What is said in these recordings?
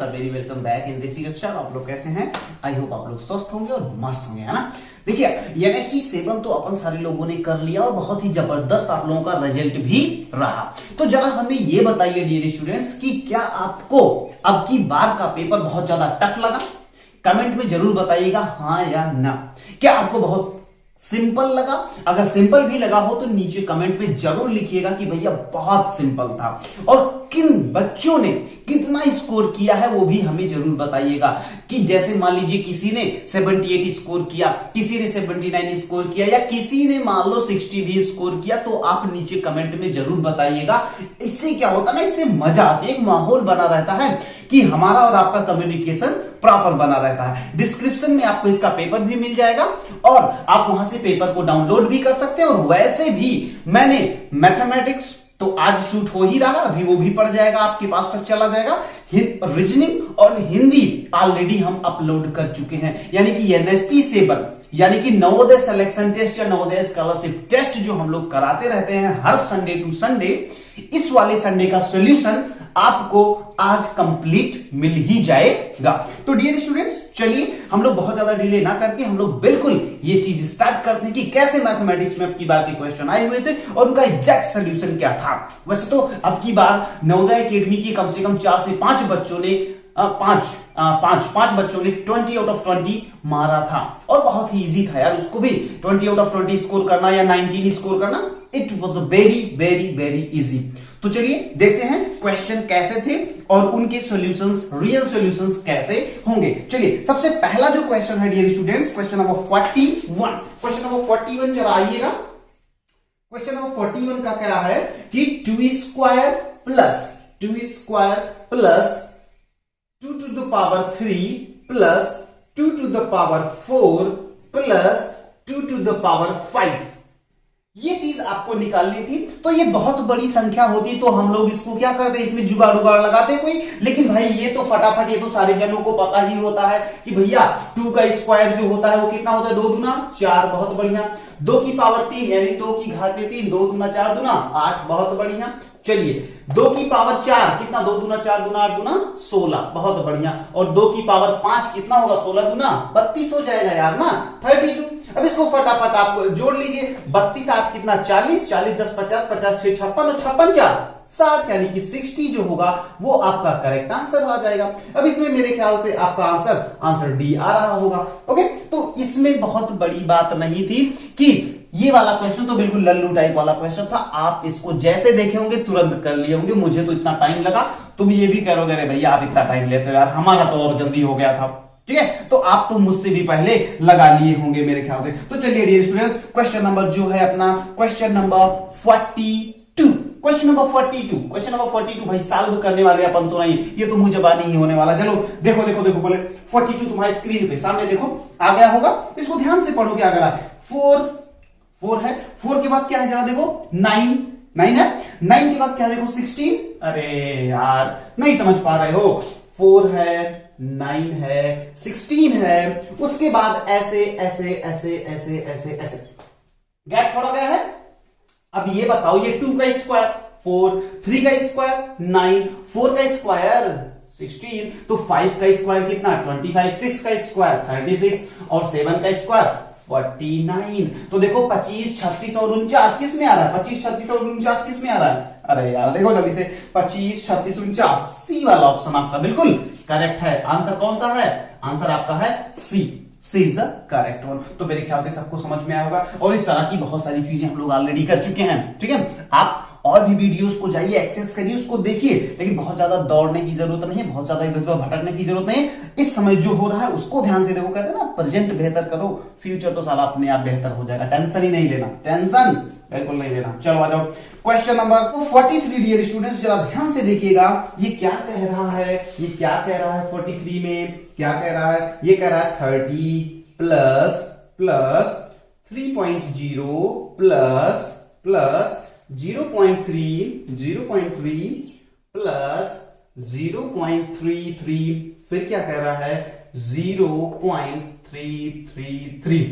Students, very welcome back in देसी कक्षा। आप लोग कैसे हैं? आई होप आप लोग स्वस्थ होंगे और मस्त होंगे, है ना। देखिए NST 7 तो अपन सारे लोगों ने कर लिया और बहुत ही जबरदस्त आप लोगों का रिजल्ट भी रहा। तो जरा हमें ये बताइए डियर स्टूडेंट्स कि क्या आपको अब की बार का पेपर बहुत ज्यादा टफ लगा? कमेंट में जरूर बताइएगा हाँ या ना। क्या आपको बहुत सिंपल लगा? अगर सिंपल भी लगा हो तो नीचे कमेंट में जरूर लिखिएगा कि भैया बहुत सिंपल था। और किन बच्चों ने कितना स्कोर किया है वो भी हमें जरूर बताइएगा। कि जैसे मान लीजिए किसी ने 78 स्कोर किया, किसी ने 79 स्कोर किया, या किसी ने मान लो 60 भी स्कोर किया, तो आप नीचे कमेंट में जरूर बताइएगा। इससे क्या होता है ना, इससे मजा आती है, एक माहौल बना रहता है कि हमारा और आपका कम्युनिकेशन प्रॉपर बना रहता है। डिस्क्रिप्शन में आपको इसका पेपर भी मिल जाएगा और आप वहां से पेपर को डाउनलोड भी कर सकते हैं। और वैसे भी मैंने मैथमेटिक्स तो आज शूट हो ही रहा, अभी वो भी पड़ जाएगा, आपके पास तक चला जाएगा। रीजनिंग और हिंदी ऑलरेडी हम अपलोड कर चुके हैं, यानी कि NST 7 यानी कि नवोदय सिलेक्शन टेस्ट या नवोदय स्कॉलरशिप टेस्ट जो हम लोग कराते रहते हैं हर संडे टू संडे, इस वाले संडे का सॉल्यूशन आपको आज कंप्लीट मिल ही जाएगा। तो डियर स्टूडेंट्स, चलिए हम लोग बहुत ज्यादा डिले ना करके हम लोग बिल्कुल ये चीज स्टार्ट करते हैं कि कैसे मैथमेटिक्स में अब की बार के क्वेश्चन आए हुए थे और उनका एग्जैक्ट सोल्यूशन क्या था। वैसे तो अब की बार नवोदय एकेडमी की कम से कम 4 से 5 बच्चों ने पांच बच्चों ने 20 आउट ऑफ 20 मारा था और बहुत ही इजी था यार। उसको भी 20 आउट ऑफ 20 स्कोर करना या 19 स्कोर करना, it was very very very easy. तो चलिए देखते हैं क्वेश्चन कैसे थे और उनके सॉल्यूशंस, रियल सॉल्यूशंस कैसे होंगे। चलिए सबसे पहला जो क्वेश्चन है dear students, question number 41। Question number 41 जरा आइएगा। क्वेश्चन नंबर 41 का क्या है कि 2 square plus 2 to the power 3 plus 2 to the power 4 plus 2 to the power 5, ये चीज आपको निकालनी थी। तो ये बहुत बड़ी संख्या होती तो हम लोग इसको क्या करते, इसमें जुगाड़ उगाड़ लगाते कोई। लेकिन भाई ये तो फटाफट, ये तो सारे जनों को पता ही होता है कि भैया 2 का स्क्वायर जो होता है वो कितना होता है, 2 दूना 4, बहुत बढ़िया। 2 की पावर 3 यानी 2 की घात 3, 2 दूना 4 दूना 8, बहुत बढ़िया। चलिए 2 की पावर 4 कितना, 2 दूना 4 दूना 8 दूना 16, बहुत बढ़िया। और 2 की पावर 5 कितना होगा, 16 दूना 32 हो जाएगा यार ना, 32। अब इसको फटाफट आप जोड़ लीजिए, 32 8 कितना 40, 40 10 50, 50 6 56 और 56 4 60, यानी कि 60 जो होगा वो आपका करेक्ट आंसर आ जाएगा। अब इसमें मेरे ख्याल से आपका आंसर डी आ रहा होगा। ओके, तो इसमें बहुत बड़ी बात नहीं थी कि ये वाला क्वेश्चन तो बिल्कुल लल्लू टाइप वाला क्वेश्चन था। आप इसको जैसे देखे होंगे तुरंत कर लिए होंगे, मुझे तो इतना टाइम लगा, तुम ये भी करोगे अरे भैया आप इतना टाइम लेते हो यार, हमारा तो और जल्दी हो गया था। ठीक है, तो आप तो मुझसे भी पहले लगा लिए होंगे मेरे ख्याल से। तो चलिए डियर स्टूडेंट्स, क्वेश्चन नंबर जो है अपना क्वेश्चन नंबर 42। क्वेश्चन नंबर 42 भाई सॉल्व करने वाले अपन तो नहीं, ये तो मुझे जबानी ही होने वाला। चलो देखो देखो देखो, बोले 42 तुम्हारी स्क्रीन पे सामने देखो आ गया होगा, इसको ध्यान से पढ़ो क्या करा है। 4 है, 4 के बाद क्या है जरा देखो, 9 है, 9 के बाद क्या देखो 16। अरे यार नहीं समझ पा रहे हो, 4 है 9 है 16 है, उसके बाद ऐसे ऐसे ऐसे ऐसे ऐसे ऐसे गैप छोड़ा गया है। अब ये बताओ, ये 2 का स्क्वायर 4, 3 का स्क्वायर 9, 4 का स्क्वायर 16, तो 5 का स्क्वायर कितना 25, 6 का स्क्वायर 36 और 7 का स्क्वायर 49। तो देखो 25 36 और 49 किस में आ रहा है, 25 36 और 49 किस में आ रहा है। अरे यार देखो जल्दी से, 25 36 49, सी वाला ऑप्शन आपका बिल्कुल करेक्ट है। आंसर कौन सा है, आंसर आपका है सी इज द करेक्ट वन। तो मेरे ख्याल से सबको समझ में आया होगा और इस तरह की बहुत सारी चीजें हम लोग ऑलरेडी कर चुके हैं। ठीक है, आप और भी वीडियोस को जाइए, एक्सेस करिए, उसको देखिए, लेकिन बहुत ज्यादा दौड़ने की जरूरत नहीं है, बहुत ज्यादा इधर उधर भटकने की जरूरत नहीं है। इस समय जो हो रहा है उसको ध्यान से देखो, कहते हैं ना प्रेजेंट बेहतर करो, फ्यूचर तो साला अपने आप बेहतर हो जाएगा। टेंशन ही नहीं लेना, टेंशन बिल्कुल नहीं लेना। चलो आ जाओ क्वेश्चन नंबर 43 डियर स्टूडेंट्स, जरा ध्यान से देखिएगा ये क्या कह रहा है, ये क्या कह रहा है 43 में क्या कह रहा है, ये कह रहा है 30 प्लस 3.0 प्लस 0.3 प्लस 0.33, फिर क्या कह रहा है 0.333,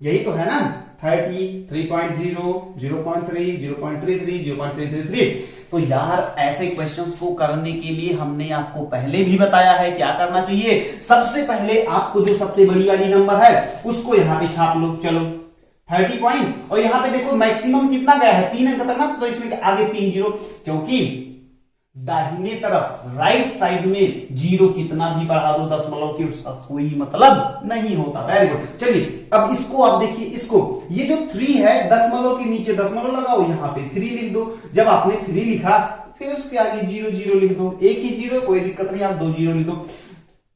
यही तो है ना। 30, 3.0, 0.3, 0.33, 0.333। तो यार ऐसे क्वेश्चंस को करने के लिए हमने आपको पहले भी बताया है क्या करना चाहिए। सबसे पहले आपको जो सबसे बड़ी वाली नंबर है उसको यहां पे छाप लो। चलो 30 पॉइंट, और यहां पे देखो मैक्सिमम कितना गया है 3 अंक तक ना, तो इसमें आगे 3 जीरो, क्योंकि दाहिने तरफ राइट साइड में जीरो कितना भी बढ़ा दो दशमलव की उसका कोई मतलब नहीं होता। Very good. चलिए अब इसको आप देखिए, इसको ये जो 3 है दशमलव के नीचे दशमलव लगाओ, यहां पे 3 लिख दो। जब आपने 3 लिखा फिर उसके आगे 0 0 लिख दो, एक ही जीरो, कोई दिक्कत नहीं, आप 2 जीरो लिख दो।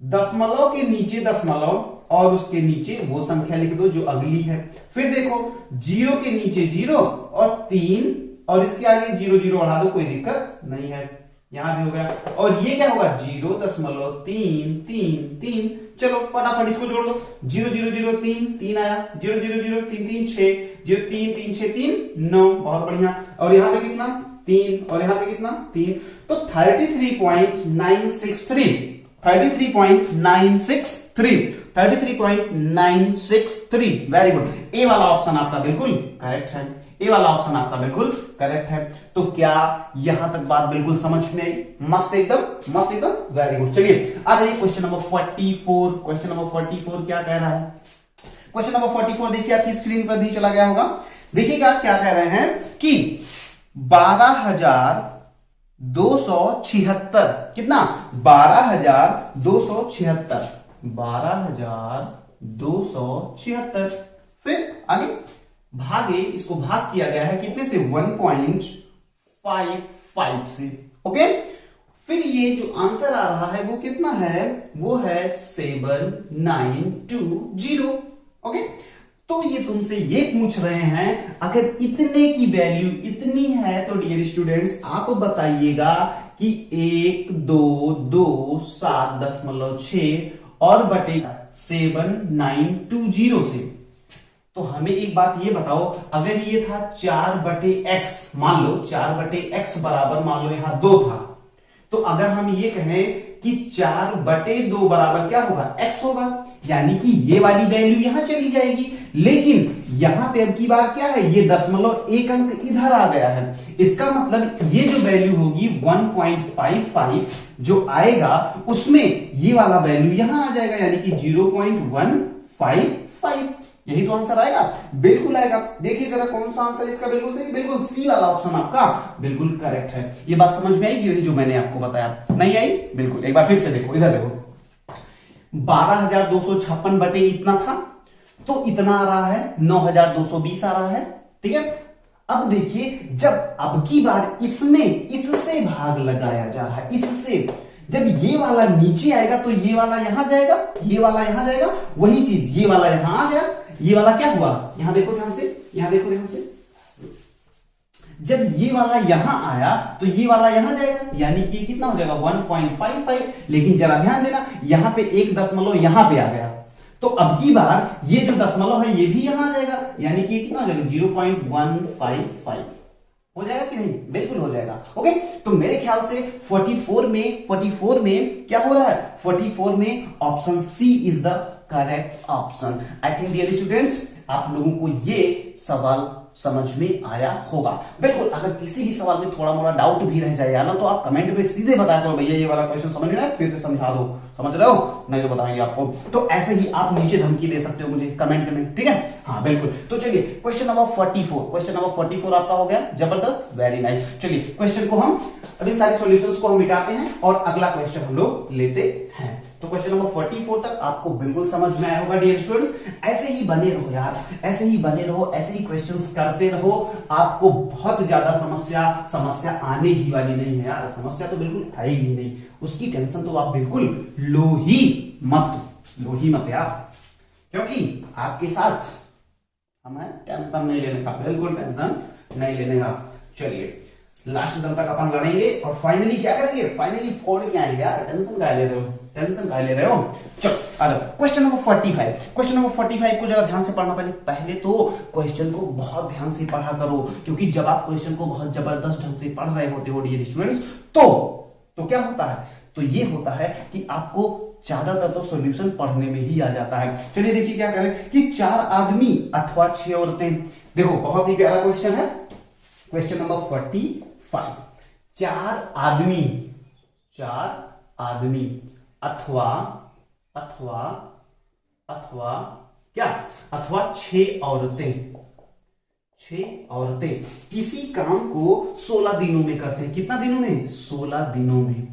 दशमलव के नीचे दशमलव और उसके नीचे वो संख्या लिख दो जो अगली है। फिर देखो 0 के नीचे 0 और 3 और इसके आगे 0 0 बढ़ा दो, कोई दिक्कत नहीं है, यहां भी हो गया। और ये क्या होगा 0.333। चलो फटाफट इसको जोड़ लो, 0 0 0 3 3 आया, 0 0 0 3 3 6, 0 3 3 6 3 9, बहुत बढ़िया। और यहां पे कितना 3 और यहां पे कितना 3, तो 33.963, 33.963। Very good. ए वाला ऑप्शन आपका बिल्कुल करेक्ट है, ए वाला ऑप्शन आपका बिल्कुल करेक्ट है। तो क्या यहां तक बात बिल्कुल समझ में आई? मस्त एकदम, मस्त एकदम, वेरी गुड। चलिए आ जाइए क्वेश्चन नंबर 44। क्वेश्चन नंबर 44 क्या कह रहा है? क्वेश्चन नंबर 44 देखिए आपकी स्क्रीन पर भी चला गया होगा। देखिएगा क्या कह रहे हैं कि 12,276, कितना 12,276, 12,276। फिर आगे भागे, इसको भाग किया गया है कितने से 1.55 से। ओके, फिर ये जो आंसर आ रहा है वो कितना है, वो है 7920। ओके, तो ये तुमसे ये पूछ रहे हैं अगर इतने की वैल्यू इतनी है तो डियर स्टूडेंट्स आप बताइएगा कि 1 2 2 7.6 और बटे 7920 से। तो हमें एक बात ये बताओ, अगर ये था 4/x, मान लो 4/x बराबर मान लो यहां 2 था, तो अगर हम ये कहें कि 4/2 बराबर क्या होगा x होगा, यानी कि ये वाली वैल्यू यहां चली जाएगी। लेकिन यहां पे अब की बार क्या है, ये दशमलव एक अंक इधर आ गया है, इसका मतलब ये जो वैल्यू होगी 1.55 जो आएगा उसमें ये वाला वैल्यू यहां आ जाएगा, यानी कि 0.155। यही तो आंसर आएगा, बिल्कुल आएगा। देखिए जरा कौन सा आंसर इसका बिल्कुल सही, बिल्कुल सी वाला ऑप्शन आपका बिल्कुल करेक्ट है। ये बात समझ में आएगी जो मैंने आपको बताया? नहीं आई? बिल्कुल, एक बार फिर से देखो, इधर देखो 12,256 बटे इतना था तो इतना आ रहा है 9,220 आ रहा है, ठीक है। अब देखिए जब अब की बार इसमें इससे भाग लगाया जा रहा है, इससे जब ये वाला नीचे आएगा तो ये वाला यहां जाएगा, ये वाला यहां जाएगा, वही चीज ये वाला यहां आ गया, ये वाला क्या हुआ, यहां देखो ध्यान से, यहां देखो ध्यान से, जब ये वाला यहां आया तो ये वाला यहां जाएगा, यानी कि कितना हो जाएगा 1.55। लेकिन जरा ध्यान देना यहां पे एक दशमलव यहां पे आ गया, तो अब की बार ये जो दशमलव है ये भी यहां आ जाएगा, यानी कि कितना हो जाएगा 0.155 हो जाएगा कि नहीं? बिल्कुल हो जाएगा। ओके, तो मेरे ख्याल से 44 में क्या हो रहा है, 44 में option C is the correct option. I think dear students आप लोगों को ये सवाल समझ में आया होगा। बिल्कुल, अगर किसी भी सवाल में थोड़ा मोड़ा डाउट भी रह जाए ना तो आप कमेंट में सीधे बताया करो, भैया ये वाला क्वेश्चन समझ नहीं आया फिर से समझा दो, समझ रहे हो? नहीं तो बताएंगे आपको। तो ऐसे ही आप नीचे धमकी दे सकते हो मुझे कमेंट में, ठीक है? हाँ बिल्कुल। तो चलिए क्वेश्चन नंबर 44, क्वेश्चन नंबर 44 आपका हो गया, जबरदस्त, वेरी नाइस। चलिए क्वेश्चन को हम अभी सारे सॉल्यूशंस को हम मिटाते हैं और अगला क्वेश्चन हम लोग लेते हैं। तो क्वेश्चन नंबर 44 तक आपको बिल्कुल समझ में आया होगा डियर स्टूडेंट्स। ऐसे ही बने रहो यार, ऐसे ही बने रहो, ऐसे ही क्वेश्चंस करते रहो, आपको बहुत ज्यादा समस्या आने ही वाली नहीं है यार, समस्या तो बिल्कुल आएगी नहीं, उसकी टेंशन तो आप बिल्कुल लो ही मत यार, क्योंकि आपके साथ हमें टेंशन नहीं लेने का, बिल्कुल टेंशन नहीं लेने का। चलिए लास्ट दम तक अपन लड़ेंगे और फाइनली क्या करेंगे, फाइनली फोड़ के आएंगे यार, टेंशन का ले रहे हो, टेंशन का ले रहे हो। चलो आ जाओ क्वेश्चन नंबर 45। क्वेश्चन नंबर 45 को जरा ध्यान से पढ़ना, पहले तो क्वेश्चन को बहुत ध्यान से पढ़ा करो, क्योंकि जब आप क्वेश्चन को बहुत जबरदस्त ढंग से पढ़ रहे होते हो डियर स्टूडेंट्स तो क्या होता है, तो ये होता है कि आपको ज्यादातर तो सॉल्यूशन पढ़ने में ही आ जाता है। चलिए देखिए क्या करें कि 4 आदमी अथवा 6 औरतें। देखो बहुत ही प्यारा क्वेश्चन है, क्वेश्चन नंबर 45। 4 आदमी अथवा क्या, अथवा 6 औरतें। 6 औरतें किसी काम को 16 दिनों में करते हैं। कितना दिनों में? 16 दिनों में।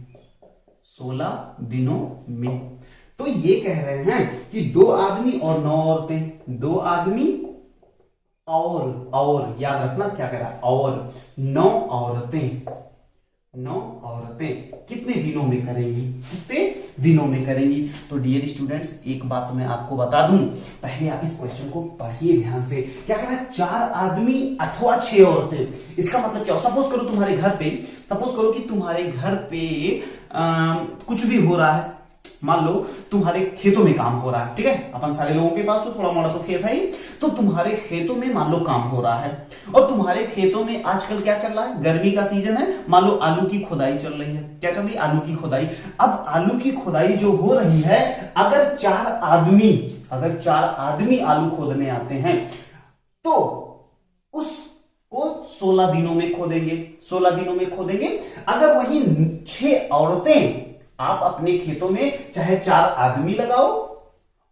16 दिनों में। तो ये कह रहे हैं कि 2 आदमी और 9 औरतें। 2 आदमी और याद रखना क्या कह रहा है, और 9 औरतें। 9 औरतें कितने दिनों में करेंगी? कितने दिनों में करेंगी? तो डियर स्टूडेंट्स एक बात मैं आपको बता दूं, पहले आप इस क्वेश्चन को पढ़िए ध्यान से। क्या कह रहा है? 4 आदमी अथवा 6 औरतें। इसका मतलब क्या? सपोज करो तुम्हारे घर पे कुछ भी हो रहा है। मान लो तुम्हारे खेतों में काम हो रहा है, ठीक है। अपन सारे लोगों के पास तो थोड़ा मोड़ा तो खेत है ही, तो तुम्हारे खेतों में मान लो काम हो रहा है, और तुम्हारे खेतों में आजकल क्या चल रहा है? गर्मी का सीजन है, मान लो आलू की खुदाई चल रही है। क्या चल रही है? आलू की खुदाई। अब आलू की खुदाई जो हो रही है, अगर 4 आदमी आलू खोदने आते हैं तो उसको 16 दिनों में खोदेंगे। 16 दिनों में खोदेंगे। अगर वही 6 औरतें, आप अपने खेतों में चाहे 4 आदमी लगाओ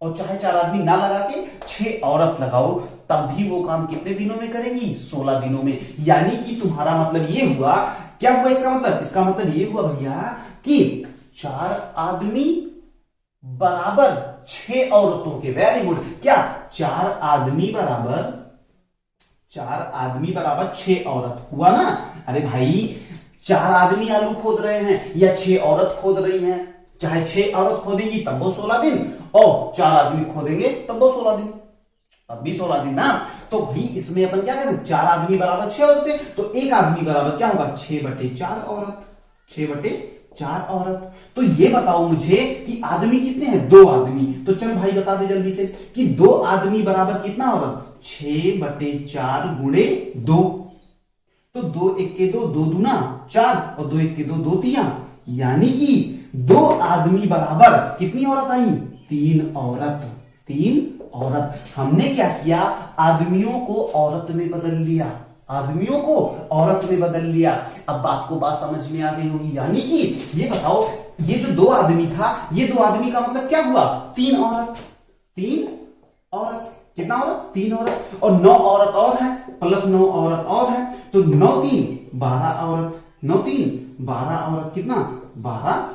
और चाहे 4 आदमी ना लगा के 6 औरत लगाओ, तब भी वो काम कितने दिनों में करेंगी? 16 दिनों में। यानी कि तुम्हारा मतलब ये हुआ, क्या हुआ इसका मतलब? इसका मतलब ये हुआ भैया कि 4 आदमी बराबर 6 औरतों के। Very good. क्या? 4 आदमी बराबर 6 औरत हुआ ना? अरे भाई 4 आदमी आलू खोद रहे हैं या 6 औरत खोद रही हैं, चाहे 6 औरत खोदेंगी तब वो 16 दिन, और 4 आदमी खोदेंगे तब वो 16 दिन, तब भी 16 दिन ना। तो भाई इसमें अपन क्या करें? 4 आदमी बराबर 6 औरतें, तो 1 आदमी बराबर क्या होगा? 6/4 औरत। 6/4 औरत। तो ये बताओ मुझे कि आदमी कितने हैं? 2 आदमी। तो चल भाई बता दे जल्दी से कि 2 आदमी बराबर कितना औरत? 6/4 गुणे 2। तो 2 1 के 2, 2 दूना 4, और 2 1 के 2, 2 तिया, यानी कि 2 आदमी बराबर कितनी औरत आई? 3 औरत। 3 औरत। हमने क्या किया? आदमियों को औरत में बदल लिया। आदमियों को औरत में बदल लिया। अब आपको बात समझ में आ गई होगी। यानी कि ये बताओ, ये जो 2 आदमी था, ये 2 आदमी का मतलब क्या हुआ? 3 औरत। 3 औरत। कितना औरत? 3 औरत। और 9 औरत और है, प्लस 9 औरत और है, तो 9 3 12 औरत। 9 3 12 औरत। कितना? 12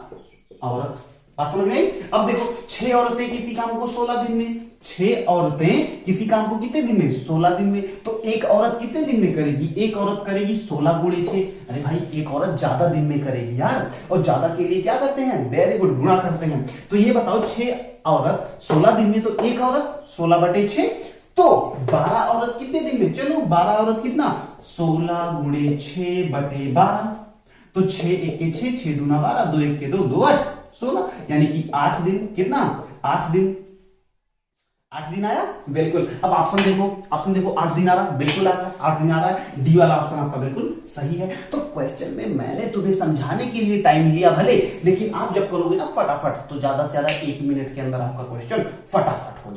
औरत। बात समझ में आई? अब देखो 6 औरतें किसी काम को 16 दिन में, 6 औरतें किसी काम को कितने दिन में? 16 दिन में। तो एक औरत कितने दिन में करेगी? एक औरत करेगी 16 गुणे 6। अरे भाई एक औरत ज्यादा दिन में करेगी यार, और ज्यादा के लिए क्या करते हैं? वेरी गुड, गुणा करते हैं। तो ये बताओ 6 औरत 16 दिन में, तो एक औरत 16/6, तो 12 औरत कितने दिन में? चलो 12 औरत कितना? 16 गुणे 6/12। तो 6 1 के 6, 6 दूना 12, 2 1 के 2, 2 8 16, यानी कि 8 दिन। कितना? 8 दिन। 8 दिन आया? बिल्कुल। अब ऑप्शन देखो 8 दिन आ रहा, बिल्कुल आ रहा है, 8 दिन आ रहा है। डी वाला ऑप्शन आपका बिल्कुल सही है। तो क्वेश्चन में मैंने तुम्हें समझाने के लिए टाइम लिया भले, लेकिन आप जब करोगे ना फटाफट, तो ज्यादा से ज्यादा 1 मिनट के अंदर आपका क्वेश्चन फटाफट हो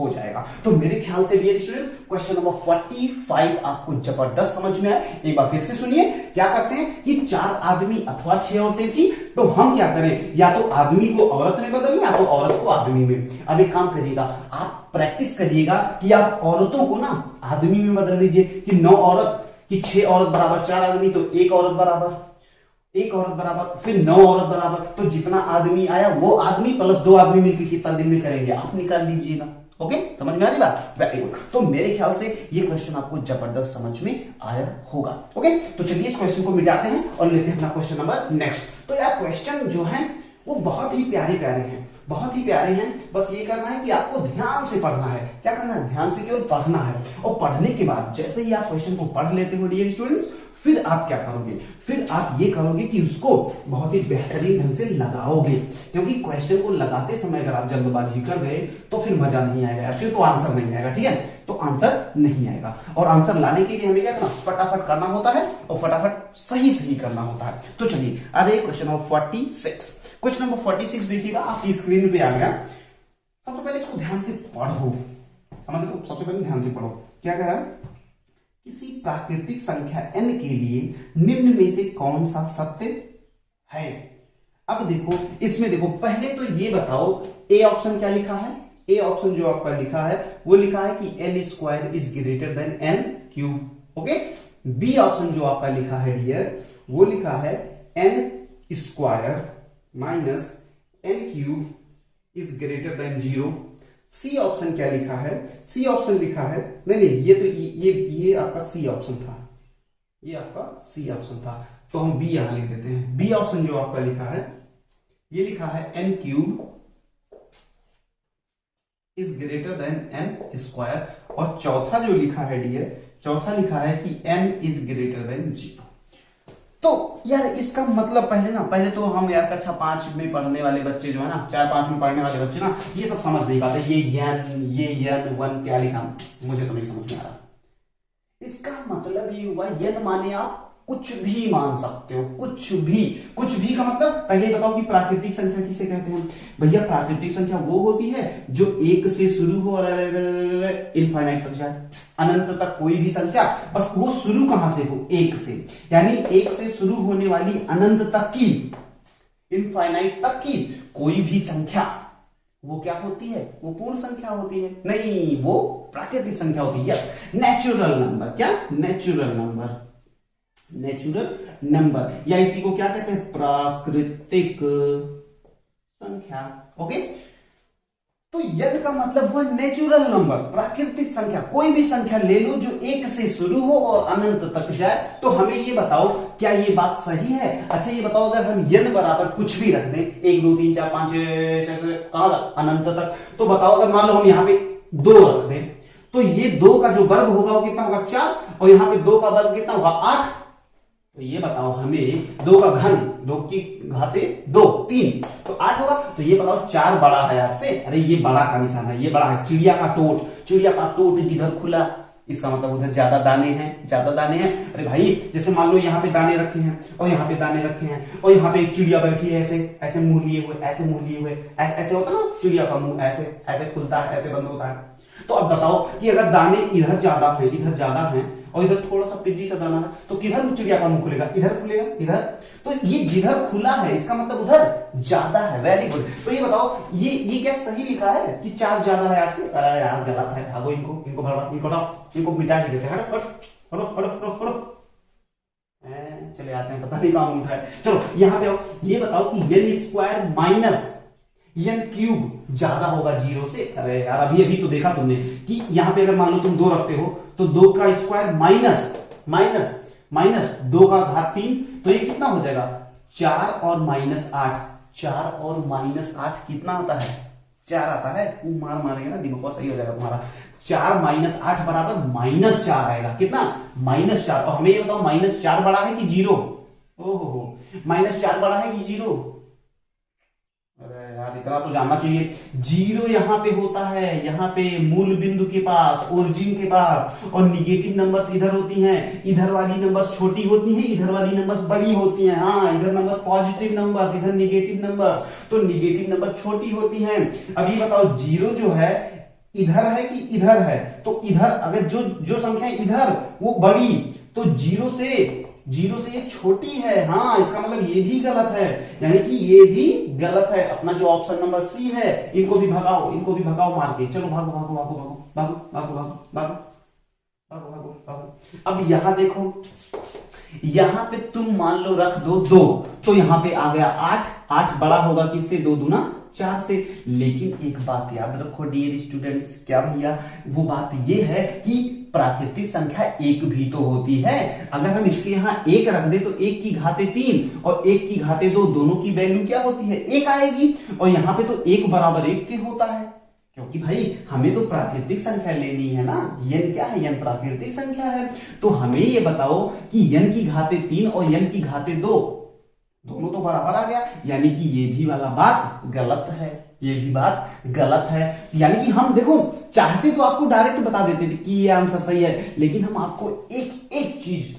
जाएगा। तो मेरे ख्याल से डियर स्टूडेंट्स क्वेश्चन नंबर 45 आपको जबरदस्त समझ में आया। एक बार फिर से सुनिए। क्या करते हैं कि 4 आदमी अथवा 6 औरतें थी, तो हम क्या करें? या तो आदमी को औरत में बदलें, या तो औरत को आदमी में। अब एक काम करिएगा, आप प्रैक्टिस करिएगा कि आप औरतों को ना आदमी में बदल लीजिए, कि 9 औरत कि 6 औरत बराबर 4 आदमी, तो एक औरत बराबर, फिर 9 औरत बराबर, तो जितना आदमी आया वो आदमी प्लस 2 आदमी मिलकर कितना दिन में करेंगे आप निकाल लीजिएगा। ओके, समझ में आ रही बात? Very good. तो मेरे ख्याल से ये क्वेश्चन आपको जबरदस्त समझ में आया होगा। ओके, तो चलिए इस क्वेश्चन को मिटाते हैं और लेते हैं अपना क्वेश्चन नंबर नेक्स्ट। तो यार क्वेश्चन जो है वो बहुत ही प्यारे हैं। बस ये करना है कि आपको ध्यान से पढ़ना है। क्या करना है? ध्यान से केवल पढ़ना है। और पढ़ने के बाद जैसे ही आप क्वेश्चन को पढ़ लेते हो डियर स्टूडेंट्स, फिर आप क्या करोगे? फिर आप ये करोगे कि उसको बहुत ही बेहतरीन ढंग से लगाओगे। क्योंकि क्वेश्चन को लगाते समय अगर आप जल्दबाजी कर गए तो फिर मजा नहीं आएगा, फिर तो आंसर नहीं आएगा। ठीक है, तो आंसर नहीं आएगा। और आंसर लाने के लिए हमें क्या करना, फटाफट करना होता है और फटाफट सही सही करना होता है। तो चलिए आ जाइए क्वेश्चन नंबर 46। क्वेश्चन नंबर 46 देखिएगा, आपकी स्क्रीन पे आ गया। सबसे पहले इसको ध्यान से पढ़ो, समझ लो, सबसे पहले ध्यान से पढ़ो। क्या कह रहा है, किसी प्राकृतिक संख्या n के लिए निम्न में से कौन सा सत्य है। अब देखो इसमें, देखो पहले तो ये बताओ ए ऑप्शन क्या लिखा है। ए ऑप्शन जो आपका लिखा है वो लिखा है कि n square is greater than n cube. Okay. B option जो आपका लिखा है डियर, वो लिखा है n square minus n cube is greater than 0। C option क्या लिखा है, सी ऑप्शन लिखा है, नहीं नहीं ये तो ये आपका सी ऑप्शन था, ये आपका सी ऑप्शन था, तो हम बी यहां लिख देते हैं। बी ऑप्शन जो आपका लिखा है, ये लिखा है n cube is greater than n square. और चौथा जो लिखा है डियर, चौथा लिखा है कि एन इज ग्रेटर देन 0। तो यार इसका मतलब पहले तो हम यार कक्षा 5 में पढ़ने वाले बच्चे जो है ना, 4-5 में पढ़ने वाले बच्चे ना, ये सब समझ नहीं पाते। ये एन 1 क्या लिखा, मुझे तो नहीं समझ में आ रहा। इसका मतलब ये हुआ एन माने आप कुछ भी मान सकते हो, कुछ भी का मतलब पहले बताओ कि प्राकृतिक संख्या किसे कहते हैं। भैया प्राकृतिक संख्या वो होती है जो 1 से शुरू हो और इनफाइनाइट तक जाए, अनंत तक कोई भी संख्या, बस वो शुरू कहां से हो, 1 से, यानी 1 से शुरू होने वाली अनंत तक की, इनफाइनाइट तक की कोई भी संख्या वो क्या होती है, वो पूर्ण संख्या होती है। नहीं, वो प्राकृतिक संख्या होती है। Yes, natural number. क्या, नेचुरल नंबर, नेचुरल नंबर, या इसी को क्या कहते हैं, प्राकृतिक संख्या। ओके। तो n का मतलब हुआ नेचुरल नंबर, प्राकृतिक संख्या। कोई भी संख्या ले लो जो 1 से शुरू हो और अनंत तक जाए। तो हमें ये बताओ क्या ये बात सही है। अच्छा ये बताओ अगर हम n बराबर कुछ भी रख दें, 1 2 3 4 5 6 कहां तक, अनंत तक, तो बताओ अगर मान लो हम यहाँ पे 2 रख दें, तो ये 2 का जो वर्ग होगा वो कितना होगा, 4, और यहाँ पे 2 का वर्ग कितना होगा, 8। तो ये बताओ हमें 2 का घन, 2 की घाते 2 3, तो 8 होगा। तो ये बताओ 4 बड़ा है 8 से। अरे ये बड़ा का निशान है, ये बड़ा है। चिड़िया का टोट जिधर खुला, इसका मतलब उधर ज्यादा दाने हैं। अरे भाई जैसे मान लो यहाँ पे दाने रखे हैं और यहाँ पे दाने रखे हैं और यहाँ पे एक चिड़िया बैठी है, ऐसे मुंह लिए हुए, ऐसे होता है ना, चिड़िया का मुंह ऐसे खुलता है, ऐसे बंद होता है। तो अब बताओ कि अगर दाने इधर ज्यादा है और इधर थोड़ा सा पिद्दी सा दाना है, तो किधर चिड़िया का मुंह खुलेगा, इधर खुलेगा, इधर। तो ये जिधर खुला है इसका मतलब उधर ज्यादा है। Very good. तो ये बताओ ये क्या सही लिखा है कि 4 ज्यादा है 8 से। अरे यार गलत है, भागो इनको मिटा ही देते हैं। हटो। चले आते हैं, पता नहीं कहां उठा है। चलो यहाँ पे आओ, ये बताओ कि n square minus n cube ज्यादा होगा 0 से। अरे यार अभी तो देखा तुमने कि यहाँ पे अगर मान लो तुम 2 रखते हो तो 2 का स्क्वायर माइनस 2 का घात 3, तो ये कितना हो जाएगा, 4 और -8। 4 और -8 कितना आता है, 4 आता है। मारेंगे ना दिमाग, सही हो जाएगा तुम्हारा। 4 - 8 बराबर -4 आएगा। कितना, -4। और हमें ये बताओ -4 बड़ा है कि 0। ओहो, -4 बड़ा है कि 0। अरे यार इतना तो जानना चाहिए। 0 यहाँ पे होता है, यहाँ पे मूल बिंदु के पास, ओरिजिन के पास, और निगेटिव नंबर्स इधर होती हैं। इधर वाली नंबर्स छोटी होती हैं, इधर वाली नंबर्स बड़ी होती हैं। हाँ, इधर नंबर पॉजिटिव नंबर्स, इधर निगेटिव नंबर्स, तो निगेटिव नंबर छोटी होती हैं। अभी बताओ 0 जो है इधर है कि इधर है, तो इधर अगर जो संख्या इधर वो बड़ी, तो 0 से ये छोटी है। हाँ, इसका मतलब ये भी गलत है, यानी कि ये भी गलत है। अपना जो ऑप्शन नंबर सी है, इनको भी भगाओ मार के। चलो भागो। अब यहां देखो, यहां पे तुम मान लो रख दो 2, तो यहां पे आ गया 8 बड़ा होगा किससे, 2 दूना 4 से। लेकिन एक बात याद रखो डियर स्टूडेंट्स, क्या भैया, वो बात ये है कि प्राकृतिक संख्या 1 भी तो होती है। अगर हम इसके यहाँ 1 रख दे तो 1 की घाते 3 और 1 की घाते 2, दोनों की वैल्यू क्या होती है, 1 आएगी। और यहाँ पे तो 1 बराबर 1 के होता है, क्योंकि भाई हमें तो प्राकृतिक संख्या लेनी है ना। n क्या है, n प्राकृतिक संख्या है। तो हमें ये बताओ कि n की घाते 3 और n की घाते 2 दोनों तो बराबर आ गया, यानी कि ये भी वाला बात गलत है, ये भी बात गलत है। यानी कि हम देखो चाहते तो आपको डायरेक्ट बता देते थे कि ये आंसर सही है, लेकिन हम आपको एक एक चीज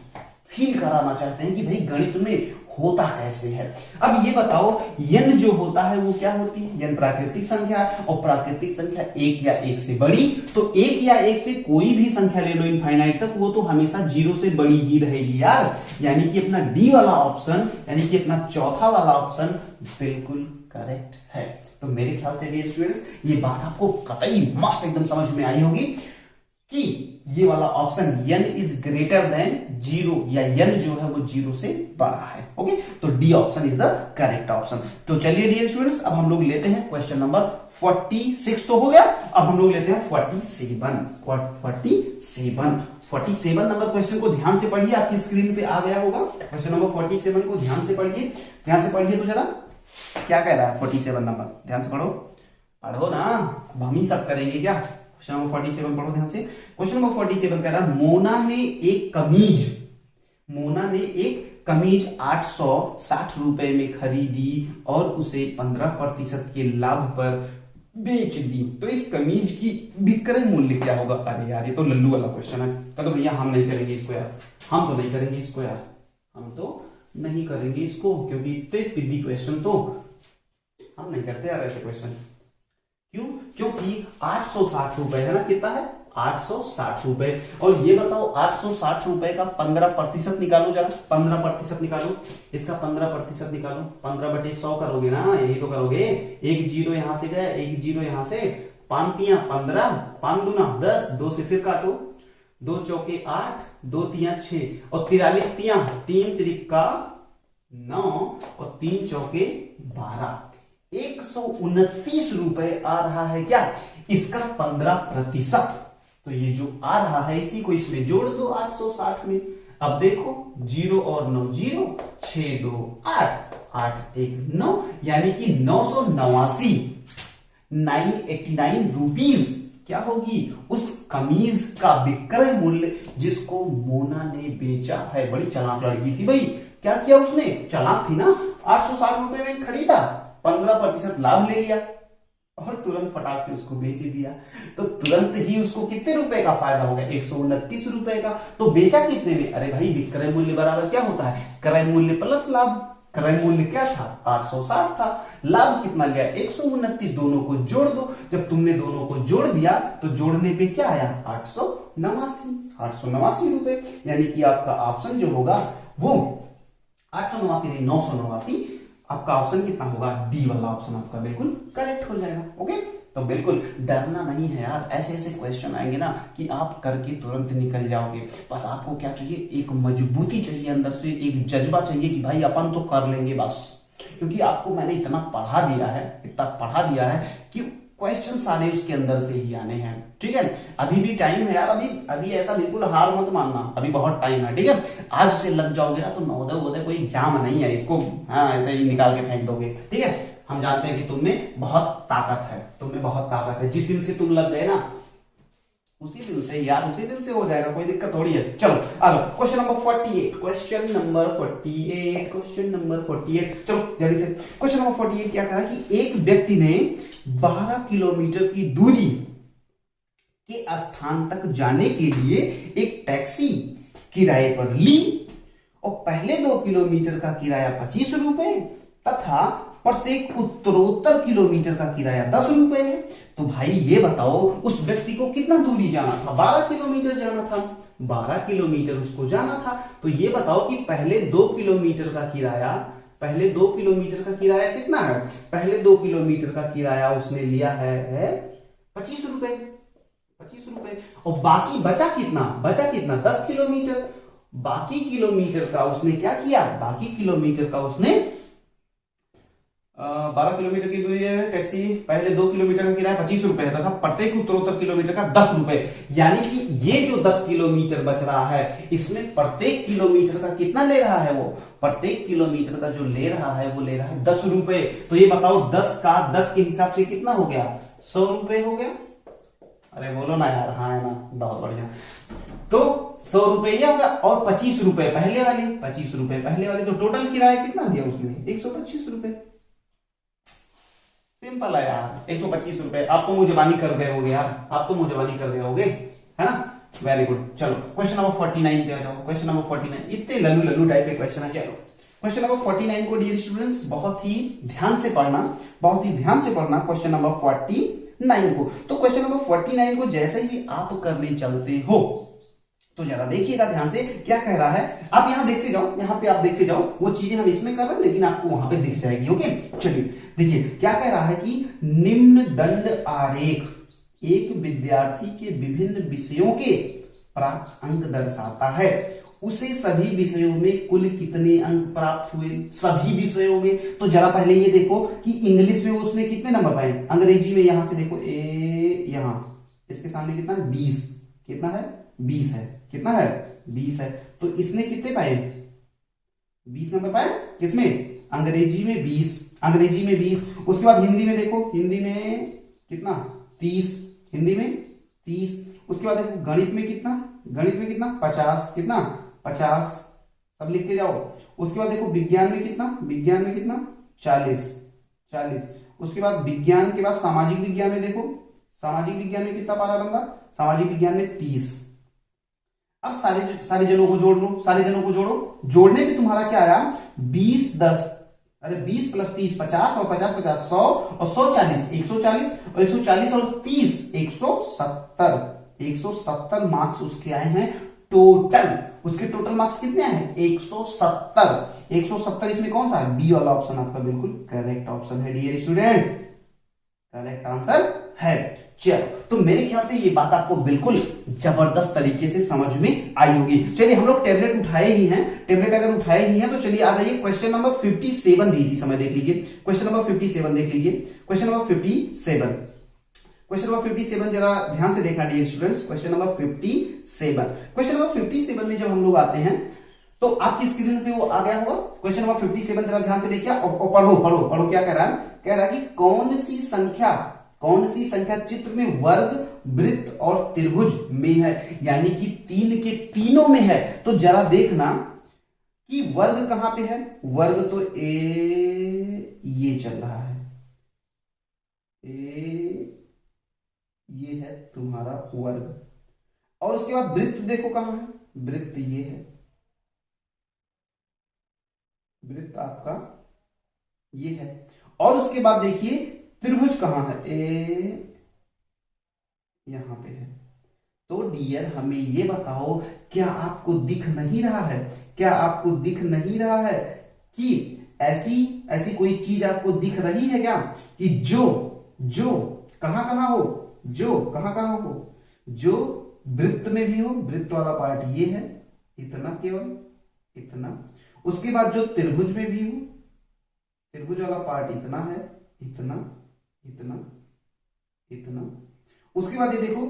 फील कराना चाहते हैं कि भाई गणित में होता कैसे है। अब ये बताओ n जो होता है वो क्या होती है, n प्राकृतिक संख्या है, और प्राकृतिक संख्या एक या एक से बड़ी, तो एक या एक से कोई भी संख्या ले लो इनफाइनाइट तक, वो तो हमेशा जीरो से बड़ी ही रहेगी यार। यानी कि अपना डी वाला ऑप्शन, यानी कि अपना चौथा वाला ऑप्शन बिल्कुल करेक्ट है। तो मेरे ख्याल से डियर स्टूडेंट्स ये बात आपको कतई मस्त एकदम समझ में आई होगी कि ये वाला option n is greater than zero, या n जो है वो जीरो से बड़ा है। ओके, तो D option is the correct option. तो चलिए डियर स्टूडेंट्स अब हम लोग लेते हैं क्वेश्चन नंबर 46 तो हो गया, अब हम लोग लेते हैं 47 नंबर क्वेश्चन को ध्यान से पढ़िए, आपकी स्क्रीन पे आ गया होगा। क्वेश्चन नंबर 47 को ध्यान से पढ़िए तो जरा क्या कह रहा है 47 नंबर, ध्यान से पढ़ो ना, अब हम ही सब करेंगे क्या। क्वेश्चन नंबर 47 पढ़ो ध्यान से। क्वेश्चन नंबर 47 कह रहा है मोना ने एक कमीज 860 रुपए में खरीदी और उसे 15% के लाभ पर बेच दी, तो इस कमीज की विक्रय मूल्य क्या होगा। अरे यार ये तो लल्लू वाला क्वेश्चन है, तो भैया हम नहीं करेंगे इसको यार, हम तो नहीं करेंगे इसको क्योंकि इतने पिद्दी क्वेश्चन तो हम नहीं करते यार ऐसे क्वेश्चन। क्यों? क्योंकि 860 रुपए है ना, कितना है 860 रुपए। और ये बताओ 860 रुपए का 15% निकालो जरा, 15% निकालो, इसका 15% निकालो, 15/100 करोगे ना, यही तो करोगे। एक जीरो यहां से गया, एक जीरो यहां से, 5 तिया 15, 5 दूना 10, 2 से फिर काटो, 2 चौके 8, 2 तिया 6 और 43 तिया, 3 त्रिका 9 और 3 चौके 12, 129 रुपए आ रहा है क्या, इसका 15%। तो ये जो आ रहा है इसी को इसमें जोड़ दो 860 में। अब देखो 0 और 9 0, 6 2 8, 8 1 9, यानी कि 989 रुपीज क्या होगी उस कमीज का विक्रय मूल्य जिसको मोना ने बेचा है। बड़ी चालाक लड़की थी भाई, क्या किया उसने, चालाक थी ना, 860 रुपए में खरीदा, 15% लाभ ले लिया और तुरंत फटाक से उसको बेच दिया। तो तुरंत ही उसको कितने रुपए का फायदा हो गया, 129 रुपए का। तो बेचा कितने में, अरे भाई विक्रय मूल्य बराबर क्या होता है, क्रय मूल्य प्लस लाभ। क्रय मूल्य क्या था 860 था, लाभ कितना लिया 129, दोनों को जोड़ दो। जब तुमने दोनों को जोड़ दिया तो जोड़ने पे क्या आया 889 रुपए। यानी कि आपका ऑप्शन जो होगा वो 889 नहीं 989, आपका ऑप्शन कितना होगा, डी वाला ऑप्शन आपका बिल्कुल करेक्ट हो जाएगा। ओके, तो बिल्कुल डरना नहीं है यार, ऐसे ऐसे क्वेश्चन आएंगे ना कि आप करके तुरंत निकल जाओगे। बस आपको क्या चाहिए, एक मजबूती चाहिए अंदर से, एक जज्बा चाहिए कि भाई अपन तो कर लेंगे बस। क्योंकि आपको मैंने इतना पढ़ा दिया है कि क्वेश्चन सारे उसके अंदर से ही आने हैं। ठीक है, अभी भी टाइम है यार, अभी ऐसा बिल्कुल हार मत मानना, अभी बहुत टाइम है। ठीक है, आज से लग जाओगे ना तो नवोदय कोई एग्जाम नहीं है, इसको हाँ ऐसे ही निकाल के फेंक दोगे। ठीक है, हम जानते हैं कि तुममें बहुत ताकत है, जिस दिन से तुम लग गए ना उसी दिन से हो जाएगा, कोई दिक्कत थोड़ी है। चलो आगे क्वेश्चन नंबर 48, चलो जल्दी से। क्वेश्चन नंबर 48 क्या कहा कि एक व्यक्ति ने 12 किलोमीटर की दूरी के स्थान तक जाने के लिए एक टैक्सी किराए पर ली और पहले 2 किलोमीटर का किराया 25 रुपए तथा प्रत्येक उत्तरोत्तर किलोमीटर का किराया 10 रुपए है। तो भाई ये बताओ उस व्यक्ति को कितना दूरी जाना था, 12 किलोमीटर जाना था, 12 किलोमीटर उसको जाना था। तो ये बताओ कि पहले 2 किलोमीटर का किराया कितना है, पहले 2 किलोमीटर का किराया उसने लिया है 25 रुपए और बाकी बचा कितना 10 किलोमीटर। बाकी किलोमीटर का उसने क्या किया, 12 किलोमीटर की दूरी है टैक्सी, पहले 2 किलोमीटर का किराया 25 रुपए तथा प्रत्येक उत्तरोत्तर किलोमीटर का 10 रुपए। यानी कि ये जो 10 किलोमीटर बच रहा है इसमें प्रत्येक किलोमीटर का कितना ले रहा है, वो प्रत्येक किलोमीटर का जो ले रहा है वो ले रहा है 10 रुपए। तो ये बताओ 10 का 10 के हिसाब से कितना हो गया, 100 रुपए हो गया। अरे बोलो ना यार, हाँ है ना, बहुत बढ़िया। तो 100 रुपए ये होगा और 25 रुपए पहले वाले, 25 रुपए पहले वाले, तो टोटल किराया कितना दिया उसने, 125 रुपए। सिंपल है यार, 125 रुपए। आप तो मुझे बानी कर गए होगे यार, आप तो मुझे बानी कर गए होगे, है ना। Very good. चलो क्वेश्चन नंबर 49 पे आ जाओ। क्वेश्चन नंबर 49, इतने लल्लू लल्लू टाइप के क्वेश्चन है। चलो क्वेश्चन नंबर 49 को डियर स्टूडेंट्स बहुत ही ध्यान से पढ़ना, बहुत ही ध्यान से पढ़ना क्वेश्चन नंबर 49 को। तो क्वेश्चन नंबर 49 को जैसे ही आप करने चलते हो तो जरा देखिएगा ध्यान से क्या कह रहा है। आप यहां देखते जाओ, यहां पे आप देखते जाओ, वो चीजें हम इसमें कर रहे हैं लेकिन आपको वहां पे दिख जाएगी। ओके चलिए देखिए क्या कह रहा है कि निम्न दंड आरेख एक विद्यार्थी के विभिन्न विषयों के प्राप्त अंक दर्शाता है। उसे सभी विषयों में कुल कितने अंक प्राप्त हुए, सभी विषयों में। तो जरा पहले ये देखो कि इंग्लिश में उसने कितने नंबर पाए, अंग्रेजी में यहां से देखो यहां इसके सामने कितना है 20, कितना है 20 है, कितना है 20 है। तो इसने कितने पाए 20 नंबर पाए, किसमें, अंग्रेजी में 20, अंग्रेजी में 20। उसके बाद हिंदी में देखो, हिंदी में कितना 30, हिंदी में 30। उसके बाद देखो गणित में कितना, गणित में कितना 50, कितना 50, सब लिखते जाओ। उसके बाद देखो विज्ञान में कितना, विज्ञान में कितना 40, 40। उसके बाद विज्ञान के बाद सामाजिक विज्ञान में देखो, सामाजिक विज्ञान में कितना पारा बंदा, सामाजिक विज्ञान में 30। अब सारे जनों को जोड़ लो, सारे जनों को जोड़ो, जोड़ने में तुम्हारा क्या आया 20 10, अरे 20 प्लस 30 50, और 50 50 100, और 100 40 140, और 140 और 30 170, 170 मार्क्स उसके आए हैं टोटल। उसके टोटल मार्क्स कितने आए हैं 170, 170। इसमें कौन सा है, बी वाला ऑप्शन आपका बिल्कुल करेक्ट ऑप्शन है डियर स्टूडेंट्स, करेक्ट आंसर है। चलो तो मेरे ख्याल से ये बात आपको बिल्कुल जबरदस्त तरीके से समझ में आई होगी। चलिए हम लोग टेबलेट उठाए ही हैं, टेबलेट अगर उठाए ही हैं तो चलिए आ जाइए क्वेश्चन नंबर 57 भी इसी समय देख लीजिए। क्वेश्चन नंबर 57 देख लीजिए, क्वेश्चन नंबर 57, क्वेश्चन नंबर 57 जरा ध्यान से देखना dear students. Question number 57, question number 57 में जब हम लोग आते हैं तो आपकी स्क्रीन पे वो आ गया होगा। क्वेश्चन नंबर 57 जरा ध्यान से देखिए और पढ़ो पढ़ो पढ़ो। क्या कह रहा है, कह रहा है कि कौन सी संख्या चित्र में वर्ग, वृत्त और त्रिभुज में है, यानी कि 3 के तीनों में है। तो जरा देखना कि वर्ग कहां पे है, वर्ग तो ये चल रहा है, ये है तुम्हारा वर्ग। और उसके बाद वृत्त देखो कहां है, वृत्त ये है, वृत्त आपका ये है। और उसके बाद देखिए त्रिभुज कहां है, यहां पे है। तो डियर हमें ये बताओ, क्या आपको दिख नहीं रहा है, क्या आपको दिख नहीं रहा है कि ऐसी कोई चीज आपको दिख रही है क्या कि जो कहां हो, जो कहां हो, जो वृत्त में भी हो, वृत्त वाला पार्ट ये है, इतना केवल इतना। उसके बाद जो त्रिभुज में भी हो, त्रिभुज वाला पार्ट इतना है, इतना इतना इतना। उसके बाद ये देखो,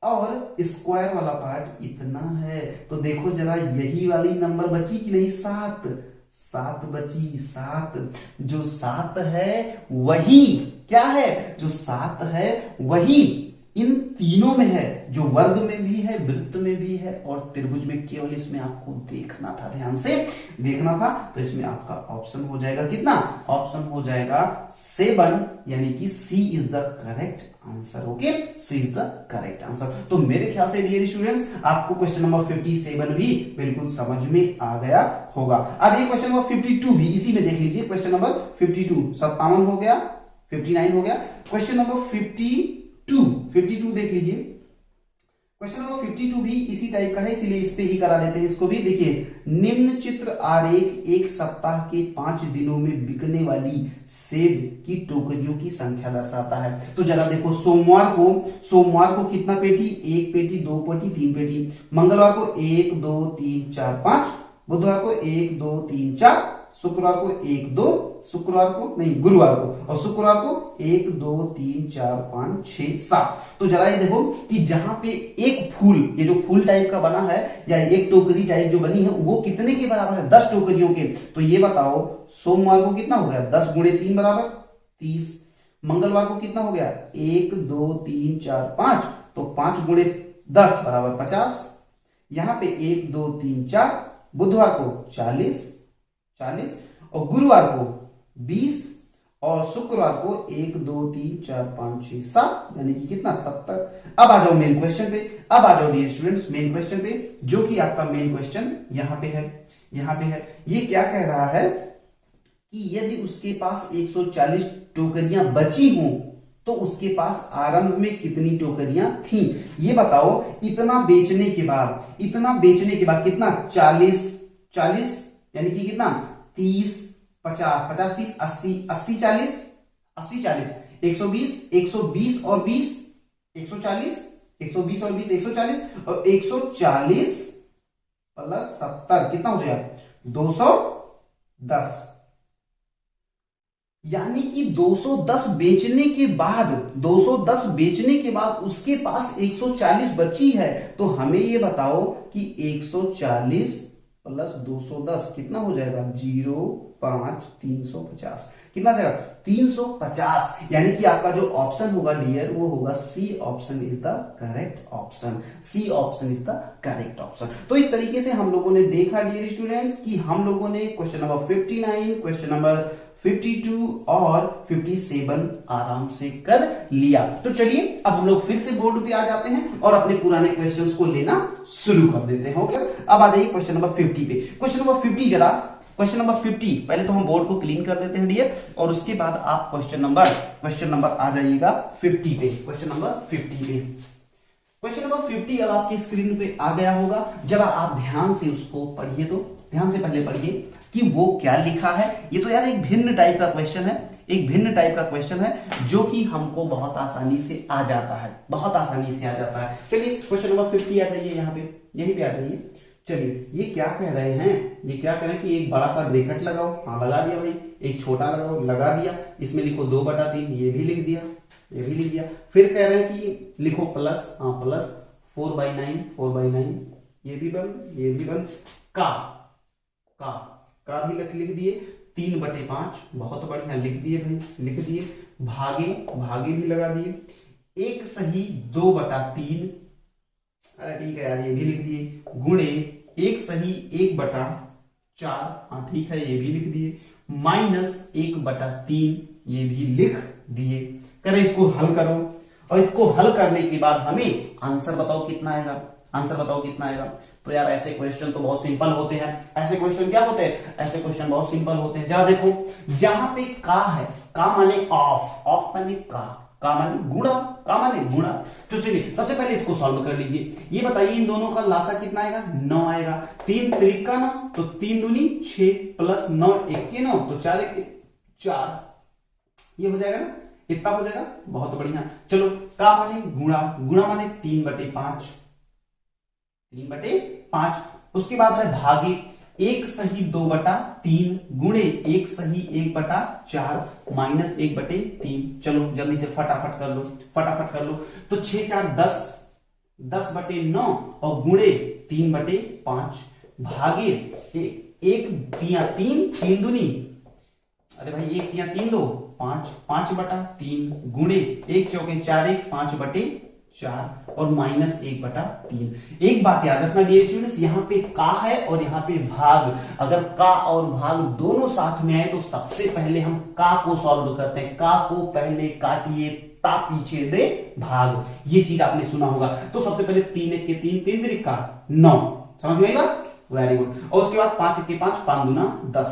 और स्क्वायर वाला पार्ट इतना है। तो देखो जरा यही वाली नंबर बची कि नहीं, 7 बची, 7। जो 7 है वही क्या है, जो 7 है वही इन तीनों में है, जो वर्ग में भी है, वृत्त में भी है और त्रिभुज में। केवल इसमें आपको देखना था, ध्यान से देखना था। तो इसमें आपका ऑप्शन हो जाएगा कितना, ऑप्शन हो जाएगा 7, यानी कि C is the correct answer. Okay, C is the correct answer. तो मेरे ख्याल से डियर स्टूडेंट्स आपको क्वेश्चन नंबर 57 भी बिल्कुल समझ में आ गया होगा। आज ये क्वेश्चन नंबर 52 भी इसी में देख लीजिए। क्वेश्चन नंबर 52, 57 हो गया, 59 हो गया। क्वेश्चन नंबर 52 देख लीजिए। क्वेश्चन नंबर 52 भी इसी टाइप का है, इसीलिए इस पे ही करा देते हैं इसको भी। देखिए, निम्न चित्र आरेख एक सप्ताह के 5 दिनों में बिकने वाली सेब की टोकरियों की संख्या दर्शाता है। तो जरा देखो, सोमवार को कितना पेटी, 1 पेटी, 2 पेटी, 3 पेटी। मंगलवार को 1 2 3 4 5, बुधवार को 1 2 3 4, शुक्रवार को 1 2, गुरुवार को, और शुक्रवार को 1 2 3 4 5 6 7। तो जरा ये देखो कि जहां पे एक फूल, ये जो फूल टाइप का बना है या एक टोकरी टाइप जो बनी है, वो कितने के बराबर है, 10 टोकरियों के। तो ये बताओ सोमवार को कितना हो गया, 10 गुणे 3 बराबर 30। मंगलवार को कितना हो गया, 1 2 3 4 5, तो 5 गुणे 10 बराबर 50। यहां पे 1 2 3 4, बुधवार को 40 और गुरुवार को 20 और शुक्रवार को 1 2 3 4 5 6 7, यानी कि कितना 70। अब आ जाओ मेन क्वेश्चन पे, अब आ जाओ डियर स्टूडेंट्स मेन क्वेश्चन पे, जो कि आपका मेन क्वेश्चन यहां पे है। ये क्या कह रहा है कि यदि उसके पास 140 टोकरियां बची हों तो उसके पास आरंभ में कितनी टोकरियां थी। ये बताओ, इतना बेचने के बाद कितना 40 यानी कि कितना 30 50 50 30 80 80 40 80 40 120 और 20 140 120 और 20 140 और 140 प्लस 70 कितना हो जाएगा 210। यानी कि 210 बेचने के बाद उसके पास 140 बची है। तो हमें ये बताओ कि 140 प्लस 210 कितना हो जाएगा 0 5 350 कितना जाएगा 350। यानी कि आपका जो ऑप्शन होगा डियर वो होगा C option is the correct option. C option is the correct option. तो इस तरीके से हम लोगों ने देखा डियर स्टूडेंट्स कि हम लोगों ने क्वेश्चन नंबर 59, क्वेश्चन नंबर 52 और 57 आराम से कर लिया। तो चलिए अब हम लोग फिर से बोर्ड पे आ जाते हैं और अपने पुराने क्वेश्चंस को लेना शुरू कर देते हैं। ओके, अब आ जाइए क्वेश्चन नंबर 50 पे। क्वेश्चन नंबर 50 पहले तो हम बोर्ड को क्लीन कर देते हैं डियर, और उसके बाद आप क्वेश्चन नंबर आ जाइएगा 50 पे। क्वेश्चन नंबर 50 अब आपके स्क्रीन पे आ गया होगा। जरा आप ध्यान से उसको पढ़िए, तो ध्यान से पहले पढ़िए कि वो क्या लिखा है। ये तो यार एक भिन्न टाइप का क्वेश्चन है, जो कि हमको बहुत आसानी से आ जाता है। चलिए क्वेश्चन नंबर 50 आ जाइए, यहाँ पे यहीं पे आ जाइए। चलिए ये क्या कह रहे हैं कि एक बड़ा सा ब्रैकेट लगाओ। हाँ लगा दिया भाई। एक छोटा लगाओ, लगा दिया। इसमें लिखो 2/3, ये भी लिख दिया। फिर कह रहे हैं कि लिखो प्लस, हाँ प्लस 4/9, ये भी बंद का भी लिख दिए। 3/5, बहुत बढ़िया लिख दिए। भागे भी लगा दिए। 1 सही 2/3, अरे ठीक है यार ये भी लिख दिए। गुणे 1 सही 1/4, हाँ ठीक है ये भी लिख दिए। माइनस 1/3, ये भी लिख दिए। करें इसको हल करो, और इसको हल करने के बाद हमें आंसर बताओ कितना आएगा। तो यार ऐसे क्वेश्चन तो बहुत सिंपल होते हैं। ऐसे क्वेश्चन बहुत सिंपल होते हैं। जरा देखो, जहां पे का है, का माने ऑफ माने का माने गुणा। तो चलिए सबसे पहले इसको सॉल्व कर लीजिए। ये बताइए इन दोनों का लासा कितना आएगा 9 आएगा। 3 त्रिका ना, तो 3 दूनी 6 प्लस 9 1 9, तो 4 1 4, ये हो जाएगा ना, इतना हो जाएगा। बहुत बढ़िया। चलो का माने गुणा माने 3/5। उसके बाद है भागे 1 सही 2/3 गुणे 1 सही 1/4 माइनस 1/3। चलो जल्दी से फटाफट कर लो। तो 6 4 10, 10/9 और गुणे 3/5 भागे 1 3 3 दूनी, अरे भाई 1 3 3 2 5, 5/3 गुणे 1 चौके 4 1 5/4 और माइनस 1/3। एक बात याद रखना डियर स्टूडेंट्स, यहाँ पे का है और यहाँ पे भाग। अगर का और भाग दोनों साथ में आए तो सबसे पहले हम का को सॉल्व करते हैं। का को पहले काटिए, ता पीछे दे भाग, ये चीज आपने सुना होगा। तो सबसे पहले 3 1 के 3, 3 त्रिका 9, समझ में आएगा, वेरी गुड। और उसके बाद 5 1 के 5, 5 दूना 10,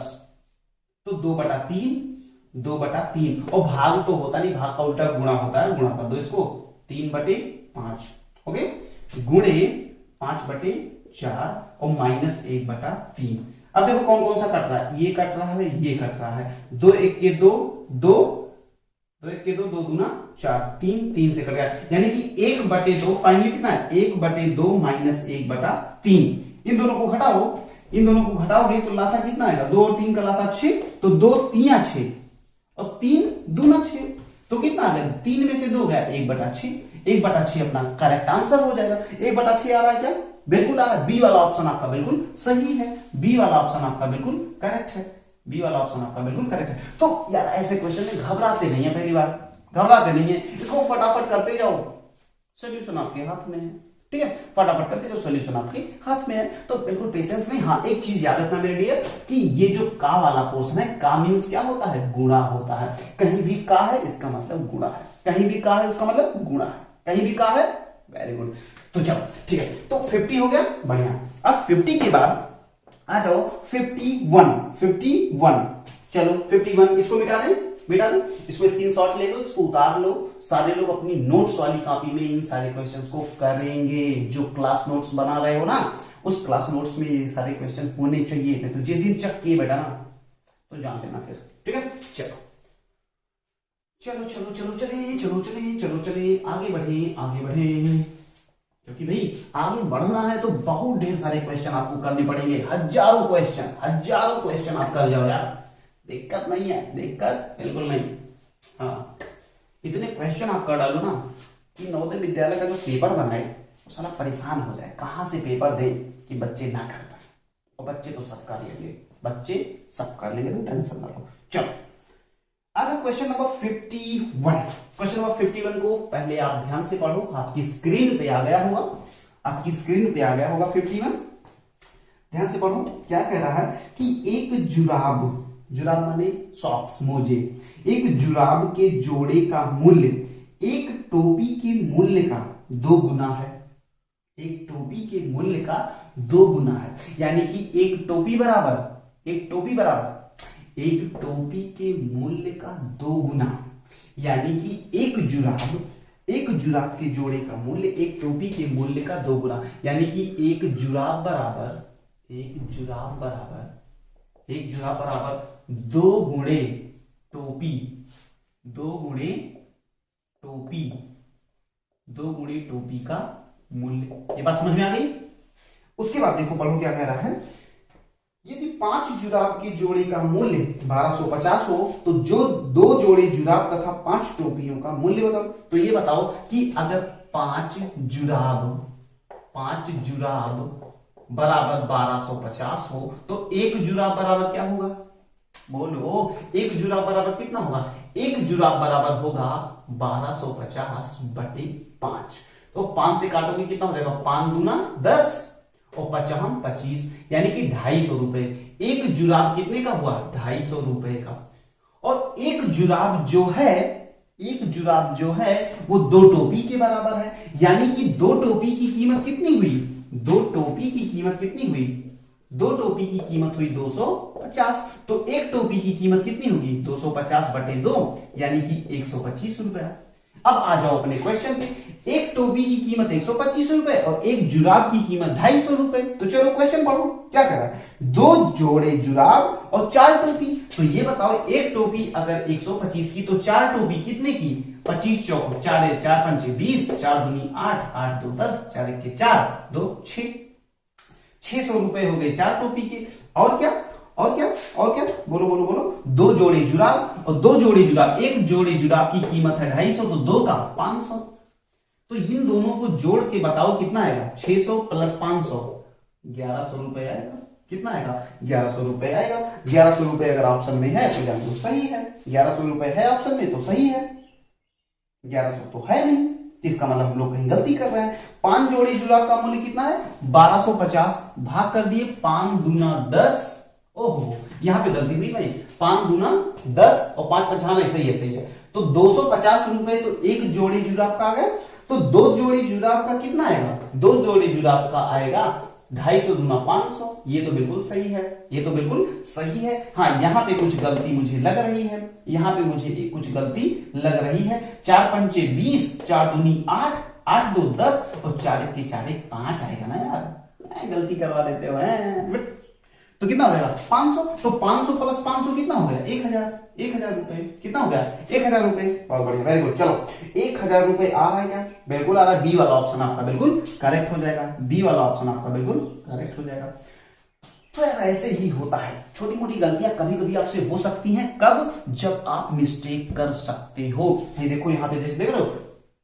तो 2/3 और भाग तो होता नहीं, भाग का उल्टा गुणा होता है। गुणा कर दो इसको, 3/5, ओके, गुणे 5/4 और माइनस 1/3। अब देखो कौन कौन सा कट रहा है, ये कट रहा है। 2 1 के 2 2 2 दूना 4, 3 से कट गया, यानी कि 1/2 फाइनली कितना है 1/2 माइनस 1/3। इन दोनों को घटाओगे तो लासा कितना आएगा, 2 और 3 का लासा 6, तो 2 3 6 और 3 दूना 6, तो कितना आ गया 3 में से 2 गया 1/6। 1/6 अपना करेक्ट आंसर हो जाएगा। 1/6 आ रहा है क्या, बिल्कुल आ रहा है। बी वाला ऑप्शन आपका बिल्कुल सही है, बी वाला ऑप्शन आपका बिल्कुल करेक्ट है। तो यार ऐसे क्वेश्चन में घबराते नहीं है, पहली बार घबराते नहीं है, इसको फटाफट करते जाओ, सोल्यूशन आपके हाथ में है। ठीक है, फटाफट करके जो सोल्यूशन आपके हाथ में है। तो बिल्कुल पेशेंस नहीं। हाँ, एक चीज याद रखना मेरे डियर कि ये जो का वाला पोर्शन है, का मीन्स क्या होता है, गुणा होता है। कहीं भी का है इसका मतलब गुणा है, कहीं भी का है उसका मतलब गुणा है, कहीं भी का है। Very good. तो चलो ठीक है, तो 50 हो गया, बढ़िया। अब 50 के बाद आ जाओ 51। चलो 51 इसको मिटा दें, इसको स्क्रीनशॉट ले लो, इसको उतार लो। सारे लोग अपनी नोट्स वाली कॉपी में इन सारे क्वेश्चंस को करेंगे। जो क्लास नोट्स बना रहे हो ना, उस क्लास नोट्स में ये सारे क्वेश्चन होने चाहिए। नहीं तो जिस दिन चेक किए बेटा ना, तो जान लेना फिर। ठीक है, चलो चले, आगे बढ़े, क्योंकि भाई आगे बढ़ना है तो बहुत ढेर सारे क्वेश्चन आपको करने पड़ेंगे। हजारों क्वेश्चन आप कर जाओ यार, दिक्कत नहीं है, दिक्कत बिल्कुल नहीं। हाँ, इतने क्वेश्चन आप कर डालो ना कि नवोदय विद्यालय का जो पेपर बनाए वो साला परेशान हो जाए, कहां से पेपर दे कि बच्चे ना कर पाए। और बच्चे तो सब कर लेंगे, तो टेंशन ना लो। चलो आ जाओ क्वेश्चन नंबर 51। क्वेश्चन नंबर 51 को पहले आप ध्यान से पढ़ो, आपकी स्क्रीन पे आ गया होगा 51। ध्यान से पढ़ो, क्या कह रहा है कि एक जुराब माने सॉक्स, मोजे, एक जुराब के जोड़े का मूल्य एक टोपी के मूल्य का 2 गुना है। एक टोपी के मूल्य का 2 गुना है, यानी कि एक टोपी बराबर एक टोपी के मूल्य का 2 गुना, यानी कि एक जुराब के जोड़े का मूल्य एक टोपी के मूल्य का 2 गुना, यानी कि एक जुराब बराबर 2 गुणे टोपी का मूल्य। ये बात समझ में आ गई। उसके बाद देखो, पढ़ो क्या कह रहा है। यदि 5 जुराब के जोड़े का मूल्य 1250 हो तो जो 2 जोड़े जुराब तथा 5 टोपियों का मूल्य बताओ। तो ये बताओ कि अगर 5 जुराब बराबर 1250 हो तो एक जुराब बराबर क्या होगा, बोलो। एक जुराब बराबर कितना होगा, एक जुराब बराबर होगा 1250 बटे 5। तो 5 से काटोगे कितना हो जाएगा, 5 दूना 10 और 55 25, यानी कि 250 रुपए। एक जुराब कितने का हुआ, 250 रुपए का। और एक जुराब जो है वो 2 टोपी के बराबर है, यानी कि 2 टोपी की कीमत कितनी हुई, 2 टोपी की कीमत हुई 250। तो एक टोपी की कीमत कितनी होगी, 250 बटे 2, यानी कि 125 रुपए। अब आ जाओ अपने क्वेश्चन पे। एक टोपी की कीमत 125 रुपए और एक जुराब की कीमत 250 रुपए। तो चलो क्वेश्चन पढ़ो, क्या कह रहा है, 2 जोड़े जुराब और 4 टोपी। तो ये बताओ, एक टोपी अगर 125 की तो 4 टोपी कितने की, 25 चौक 4 4 5 20, 4 दूनी 8 8 2 10, 4 1 4 2 6, 600 रुपए हो गए 4 टोपी के। और क्या बोलो 2 जोड़े जुराब और 2 जोड़े जुराब, एक जोड़े जुराब की कीमत है 250, तो 2 का 500। तो इन दोनों को जोड़ के बताओ कितना आएगा, 600 प्लस 500 1100 रुपए आएगा। कितना आएगा, 1100 रुपए आएगा। 1100 रुपए अगर ऑप्शन में है तो जान लो सही है, 1100 रुपए है ऑप्शन में तो सही है, 1100 तो है नहीं, इसका मतलब हम लोग कहीं गलती कर रहे हैं। 5 जोड़े जुराब का मूल्य कितना है, 1250, भाग कर दिए 5 दूना 10। ओहो, यहां पे गलती हुई भाई, 5 दूना 10 और 5 55, सही है। तो 250 रुपए तो एक जोड़े जुराब का आ गया। तो 2 जोड़े जुराब का कितना आएगा, 2 जोड़े जुराब का आएगा 250 दूना 500। ये तो बिल्कुल सही है। हाँ, यहाँ पे कुछ गलती मुझे लग रही है, 4 पंचे 20, 4 दूनी 8, 8 2 10 और 4 1 4 1 5 आएगा ना यार, गलती करवा देते हो। तो कितना हो जाएगा 500। तो 500 प्लस 500 कितना हो गया, 1000 रुपए। कितना हो गया, 1000 रुपए। बहुत बढ़िया, वेरी गुड। चलो 1000 रुपए आ रहा है क्या, बिल्कुल आ रहा है। बी वाला ऑप्शन आपका बिल्कुल करेक्ट हो जाएगा। तो यार ऐसे ही होता है, छोटी मोटी गलतियां कभी कभी आपसे हो सकती हैं। कब, जब आप मिस्टेक कर सकते हो। ये देखो यहाँ पे देख रहे हो,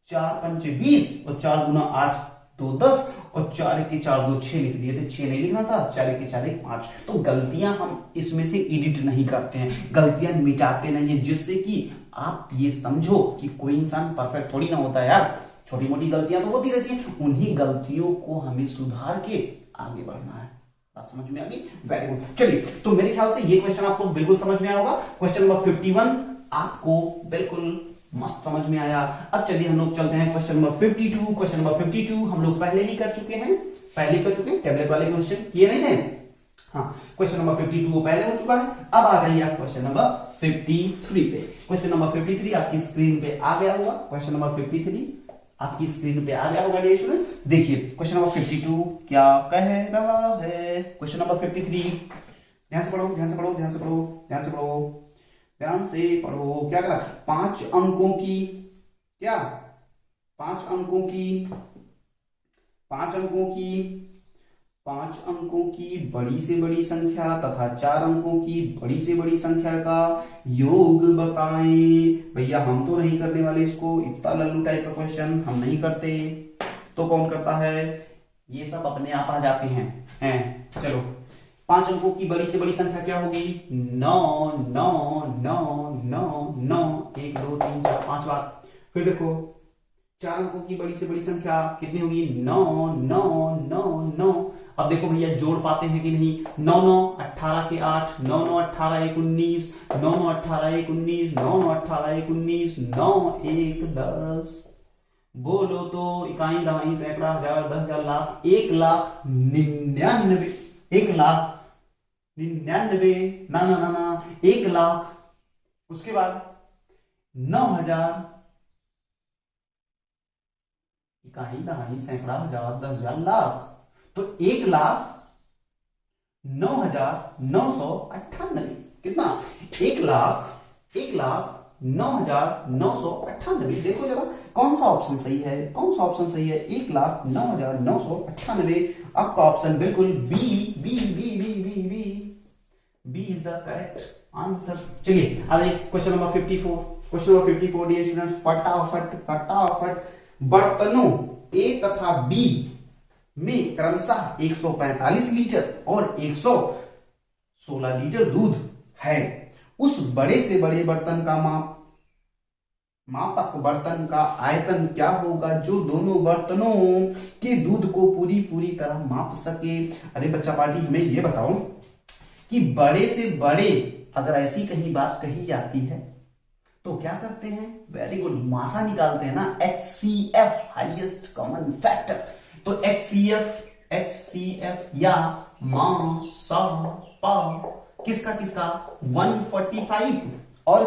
4 पंचे 20 और 4 दूना 8 2 10 और 4 1 4 2 6 लिख दिए थे, 6 नहीं लिखना था, 4 1 4 1 5। तो गलतियां हम इसमें से एडिट नहीं करते हैं, गलतियां मिटाते नहीं है, जिससे कि आप ये समझो कि कोई इंसान परफेक्ट थोड़ी ना होता है यार। छोटी मोटी गलतियां तो होती रहती हैं, उन्हीं गलतियों को हमें सुधार के आगे बढ़ना है। बात समझ में आ गई? Very good. चलिए, तो मेरे ख्याल से ये क्वेश्चन आपको बिल्कुल समझ में आया होगा। क्वेश्चन नंबर 51 आपको बिल्कुल मस्त समझ में आया। अब चलिए हम लोग चलते हैं क्वेश्चन नंबर 52। क्वेश्चन नंबर 52 हम लोग पहले ही कर चुके हैं, टैबलेट वाले क्वेश्चन किए नहीं थे। हाँ, क्वेश्चन नंबर 52 वो पहले हो चुका है। अब आ जाइए आप क्वेश्चन नंबर 53 पे। क्वेश्चन नंबर 53 आपकी स्क्रीन पे आ गया होगा। क्वेश्चन नंबर 53 आपकी स्क्रीन पे आ गया होगा डियर स्टूडेंट। देखिए क्वेश्चन नंबर 52 क्या कह रहा है। क्वेश्चन नंबर 53, ध्यान से पढ़ो, ध्यान से पढ़ो, ध्यान से पढ़ो, ध्यान से पढ़ो, ध्यान से पढ़ो। क्या करा? 5 अंकों की, क्या 5 अंकों की, 5 अंकों की, 5 अंकों की बड़ी से बड़ी संख्या तथा 4 अंकों की बड़ी से बड़ी संख्या का योग बताएं। भैया हम तो नहीं करने वाले इसको, इतना लल्लू टाइप का क्वेश्चन हम नहीं करते, तो कौन करता है? ये सब अपने आप आ जाते हैं। चलो, 5 अंकों की बड़ी से बड़ी संख्या क्या होगी? 9 9 9 9 9, 1 2 3 4 5 बार। फिर देखो 4 अंकों की बड़ी से बड़ी संख्या कितनी होगी? 9 9 9 9। अब देखो भैया जोड़ पाते हैं कि नहीं? 9 9 18 के 8, 9 9 18 1 19, 9 9 18 1 19, 9 9 18 1 19, 9 1 10। बोलो तो इकाई दहाई सैकड़ा हजार 10,000 लाख, 1,99,000, 1,99,000 ना ना ना ना 1 लाख, उसके बाद 9,000 इकाई दहाई सैकड़ा हजार 10,000 लाख, तो 1,09,998। कितना? 1,09,998। देखो जरा कौन सा ऑप्शन सही है, कौन सा ऑप्शन सही है? 1,09,998। आपका ऑप्शन बिल्कुल B B B B B B B is the correct answer. चलिए आगे question number 54। Question number 54 dear students, फटाफट फटाफट। बर्तनों ए तथा बी में क्रमशः 145 लीटर और 116 लीटर दूध है। उस बड़े से बड़े बर्तन का मापक बर्तन का आयतन क्या होगा जो दोनों बर्तनों के दूध को पूरी तरह माप सके? अरे बच्चा पार्टी, हमें ये बताओ कि बड़े से बड़े अगर ऐसी कहीं बात कही जाती है तो क्या करते हैं? वेरी गुड, मासा निकालते हैं ना, HCF हाईएस्ट कॉमन फैक्टर। तो HCF या मासा पा किसका 145 और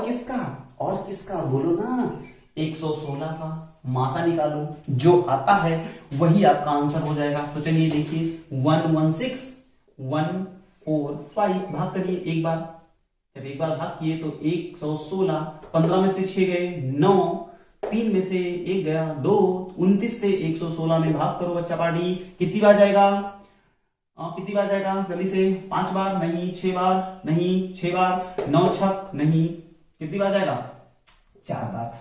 किसका बोलो ना 116 का मासा निकालो, जो आता है वही आपका आंसर हो जाएगा। तो चलिए देखिए 116,145 भाग करिए एक बार। जब एक बार भाग किए तो 116, 15 में से 6 गए 9, 3 में से 1 गया 2, 29 से 116 में भाग करो बच्चा पार्टी। कितनी बार जाएगा? कितनी बार जाएगा जल्दी से? 5 बार नहीं, 6 बार नहीं, 6 बार, 9 छक नहीं, कितनी बार जाएगा? 4 बार।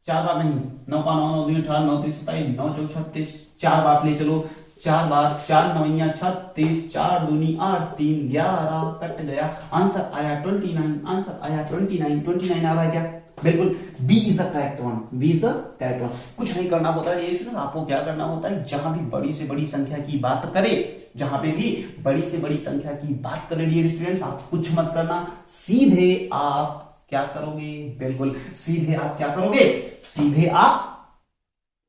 4 बार नहीं, 9 का 9 9 2 18 9 3 27 9 4 36, 4 बार ले चलो, 4 बार, 4 9 36, 4 दूनी 8 3 11 कट गया। आंसर आया 29, आंसर आया 29। 29 आ रहा है क्या? बिल्कुल B is the correct one, B is the correct one. कुछ नहीं करना होता है ये, आपको क्या करना होता है? जहां भी बड़ी से बड़ी संख्या की बात करे, जहां पे भी बड़ी से बड़ी संख्या की बात करें डियर स्टूडेंट्स, आप कुछ मत करना, सीधे आप क्या करोगे? बिल्कुल सीधे आप क्या करोगे? सीधे आप